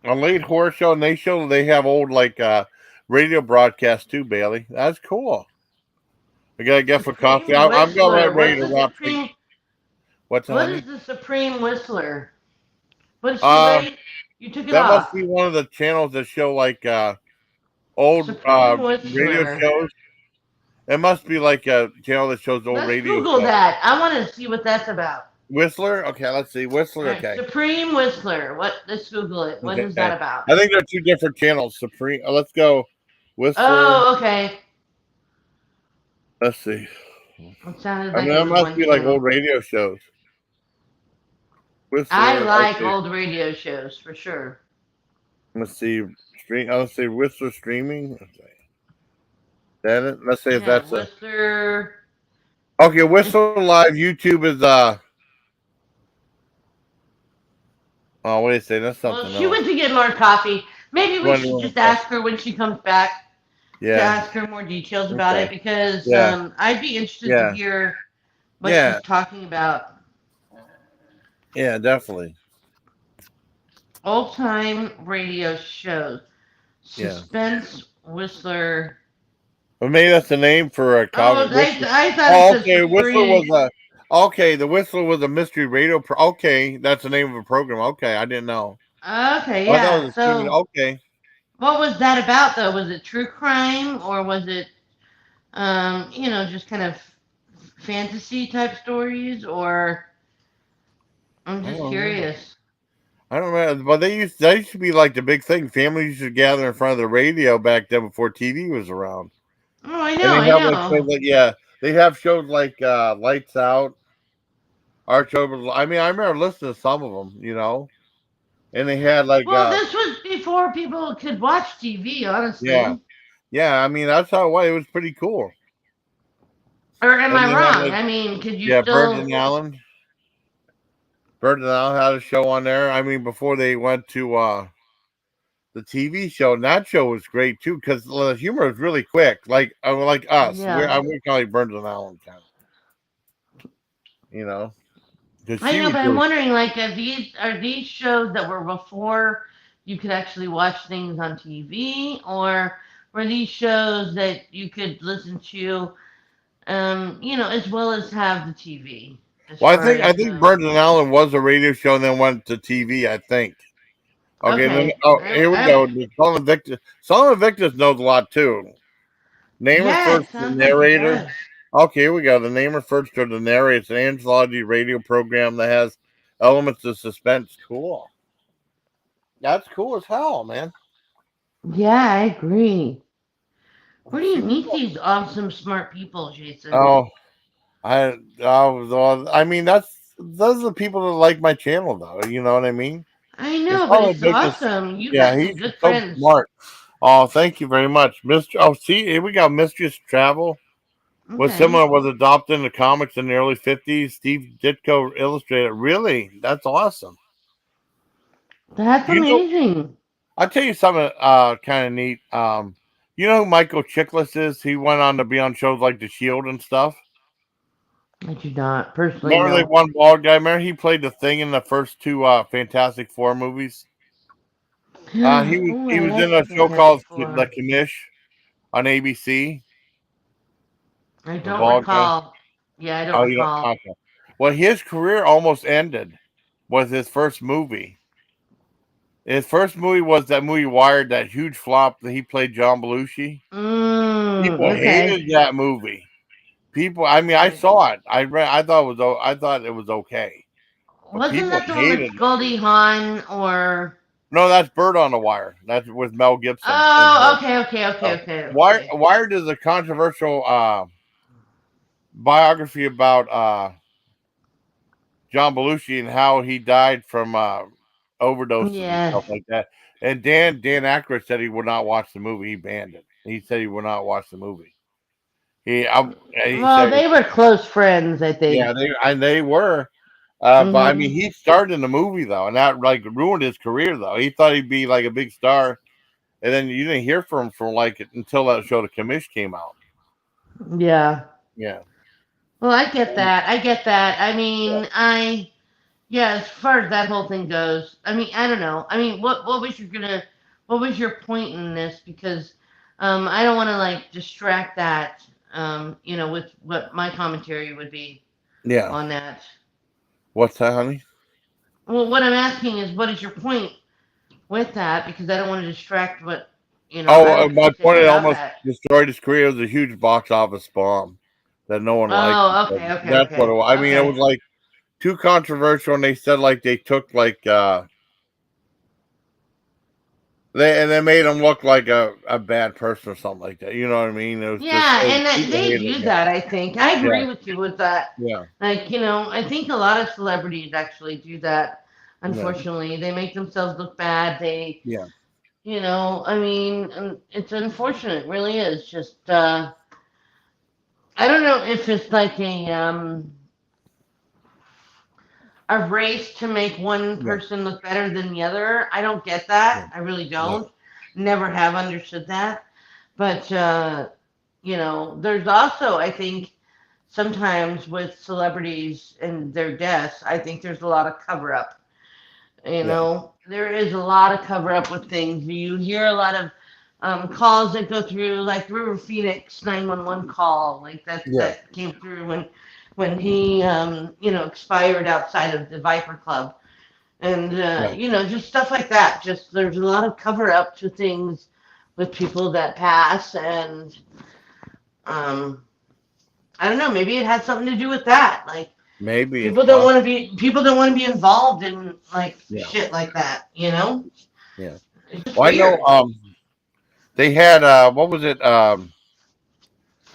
late horror show, and they have old like radio broadcasts too, Bailey. That's cool. I gotta get for coffee. Supreme I'm going Whistler. ready What's to the wrap. Supreme? What's that, What is honey? the Supreme Whistler? What did she Uh, write? You took it that must off. be one of the channels that show like old Supreme radio Whistler. shows. It must be like a channel that shows old Let's radio Google shows. that. I want to see what that's about. Whistler. Okay, let's see. All Whistler. right, Okay. Supreme Whistler. What? Let's Google it. What Okay. is that about? I think they're two different channels. Supreme. Let's go. Whistler. Oh, okay. Let's see. It sounded I like mean, it that was must one be like old channel. radio shows. I Whistler. Let's like see. old radio shows for sure. Let's see. Let's see. Whistler streaming. Okay. Then it. Let's see if Yeah, that's a. Whistler. Okay, It's, Whistler Live YouTube is Oh, what do you say? That's well, something she else. went to get more coffee. Maybe we When do you should want just to talk? ask her when she comes back to Yeah. ask her more details about it Okay. because Yeah. I'd be interested to Yeah. hear what Yeah. she's talking about. Yeah. Definitely. Old time radio shows. Yeah. Suspense Whistler. Well, maybe that's the name for a Oh, comic. Whistler. I thought it Oh, said okay. Whistler Supreme. was a. Okay, the Whistler was a mystery radio. Okay, that's the name of a program. Okay, I didn't know. Okay, I thought it yeah. was a streaming. So, Okay. what was that about, though? Was it true crime or was it, just kind of fantasy type stories? Or I'm I just don't know. curious. I don't know, but that used to be like the big thing. Families used to gather in front of the radio back then before TV was around, Oh, I and know, they I have like shows know. like yeah, they have shows like Lights Out, Arch Over. I mean, I remember listening to some of them, and they had like Well, this was before people could watch TV, yeah, honestly. yeah. I mean, that's how it was. It was pretty cool, Or am and I they had wrong? like I mean, could you yeah, still? Bird and Allen had a show on there. I mean, before they went to the TV show, and that show was great too because the humor was really quick. Like us, Yeah. we're kind of like Burns and Allen kind of, because I she know, was but I'm really wondering, like, are these shows that were before you could actually watch things on TV, or were these shows that you could listen to, as well as have the TV, as well. far I as think Burns and Allen was a radio show and then went to TV. I think. Okay, then okay, here we go. Solomon Victus knows a lot too. Name yeah, refers it to the sounds like he narrator. does. Okay, here we go. The name refers to the narrator. It's an anthology radio program that has elements of suspense. Cool. That's cool as hell, man. Yeah, I agree. Where do you Super meet cool. these awesome, smart people, Jason? Oh, I mean, those are the people that like my channel, though. You know what I mean? I It's know, but all the it's biggest. awesome. You Yeah, got he's some good so friends. smart. Oh, thank you very much, Mister. Oh, see, here we got Mistress Travel. Was Okay. similar, was adopted in the comics in the early 50s. Steve Ditko illustrated. Really, that's awesome. That's You know, amazing. I'll tell you something kind of neat. You know who Michael Chiklis is? He went on to be on shows like The Shield and stuff. I do not personally Remember the know. one bald guy? Remember he played the Thing in the first two Fantastic Four movies? He was Oh, he I was in like the a show Fantastic called The Four. Commish on ABC. I The don't bald guy. recall. Yeah, I don't Oh, you recall. don't. Okay. Well, his career almost ended with his first movie. His first movie was that movie Wired, that huge flop that he played John Belushi. People Okay. hated that movie. People, I mean, I saw it. I read. I thought it was okay, but Wasn't people that the one with hated it. Goldie Hawn or? No, that's Bird on the Wire. That's with Mel Gibson and Oh, her. okay, okay, okay, Uh, okay, okay. Wired is a controversial biography about John Belushi and how he died from overdoses and Yeah. stuff like that. And Dan Aykroyd said he would not watch the movie. He banned it. He said he would not watch the movie. He Well, said, they were close friends, I yeah, think. they were. But I mean, Hmm. he starred in the movie though, and that like ruined his career though. He thought he'd be like a big star, and then you didn't hear from him for like until that show, The Commish, came out. Yeah. Yeah, Well, I get and, that. I get that. I yeah, mean, yeah, as far as that whole thing goes, I mean, I don't know. I mean, what was your point in this? Because, I don't want to like distract that, with what my commentary would be yeah. on that. What's that, honey? Well, what I'm asking is, what is your point with that? Because I don't want to distract what, Oh, I was my going to point, say it about almost that. destroyed his career. It was a huge box office bomb that no one liked. Oh, okay, okay, That's what it okay, was. I mean, it okay. was like too controversial, and they said like they took like they made him look like a bad person or something like that. You know what I mean? It was just Yeah, and people they hated do it. that, I think. I Yeah, agree with you with that. yeah, Like, I think a lot of celebrities actually do that, yeah, unfortunately. They make themselves look bad. yeah, I mean, it's unfortunate, it really is. Just, I don't know if it's like a race to make one yeah, person look better than the other. I don't get yeah, that. I really yeah, don't. Never have understood that. But, there's also, I think, sometimes with celebrities and their deaths, I think there's a lot of cover up. yeah, There is a lot of cover up with things. You hear a lot of calls that go through, like the River Phoenix 911 call, like yeah, that came through when he expired outside of the Viper Club, and yeah. just stuff like that. Just there's a lot of cover up to things with people that pass, and um, I don't know. Maybe it had something to do with that. Like Maybe it's people don't want to be involved in like yeah, shit like that. You know, yeah. it's just Well, I know. weird. They had what was it?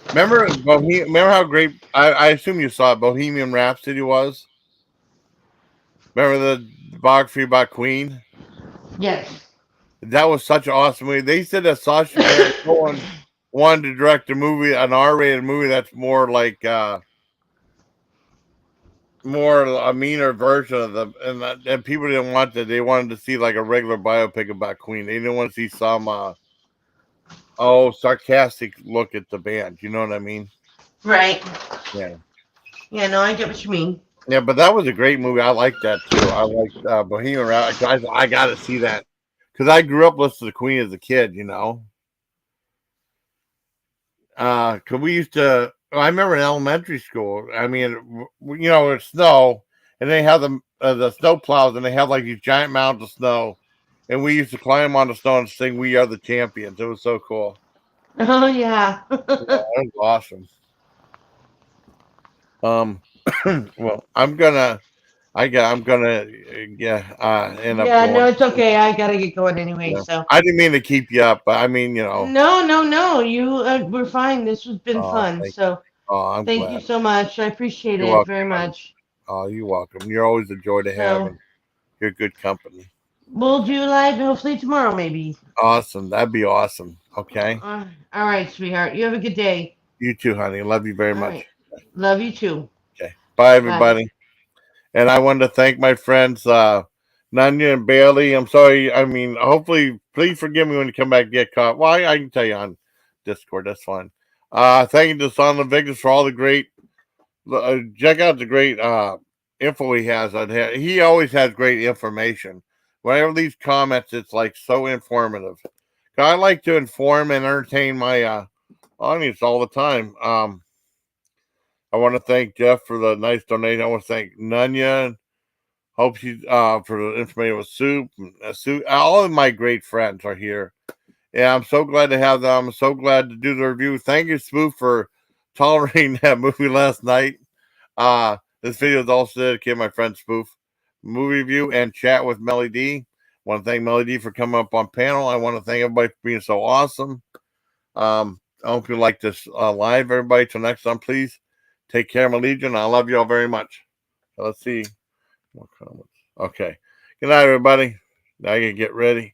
Remember Bohemian? Remember how great? I assume you saw it. Bohemian Rhapsody was. Remember the biography about Queen? Yes. That was such an awesome movie. They said that Sacha Baron Cohen wanted to direct a movie, an R-rated movie that's more like more a meaner version of the, and people didn't want that. They wanted to see like a regular biopic about Queen. They didn't want to see some sarcastic look at the band. You know what I mean? Right. Yeah. Yeah. No, I get what you mean. Yeah, but that was a great movie. I like that too. I like Bohemian Rhapsody. I got to see that because I grew up listening to Queen as a kid. You know, cause we used to. I remember in elementary school. I mean, it's snow, and they have the snow plows, and they have like these giant mounds of snow, and we used to climb on the snow and sing "We Are the Champions." It was so cool. Oh yeah. Yeah, that was awesome. Um, well, I'm gonna, yeah, end up Yeah. No, going. it's okay. I gotta get going anyway. Yeah, So. I didn't mean to keep you up, but I mean, No, no, no. You We're fine. This has been oh, fun. thank you. So Oh, I'm thank you glad. so much. I appreciate You're it welcome, very honey. much. Oh, you're welcome. You're always a joy to have, So and you're good company. We'll do live hopefully tomorrow, maybe. Awesome. That'd be awesome. Okay. All right, sweetheart. You have a good day. You too, honey. Love you very All much. right. Love you too. Okay. Bye, Bye. everybody. And I wanted to thank my friends, Nanya and Bailey. I'm sorry. I mean, hopefully, please forgive me when you come back and get caught. Well, I can tell you on Discord. That's fine. Thank you to Son of Victus for all the great. Check out the great info he has on here. He always has great information. Whenever these comments, it's like so informative. I like to inform and entertain my audience all the time. I want to thank Jeff for the nice donation. I want to thank Nunya. Hope she for the information with Soup. All of my great friends are here. Yeah, I'm so glad to have them. I'm so glad to do the review. Thank you, Spook, for tolerating that movie last night. This video is also dedicated to my friend Spoof. Movie review and chat with Melly D. I want to thank Melly D for coming up on panel. I want to thank everybody for being so awesome. I hope you like this live, everybody. Till next time, please take care, my legion. I love you all very much. So let's see more comments. Okay. Good night, everybody. Now you can get ready.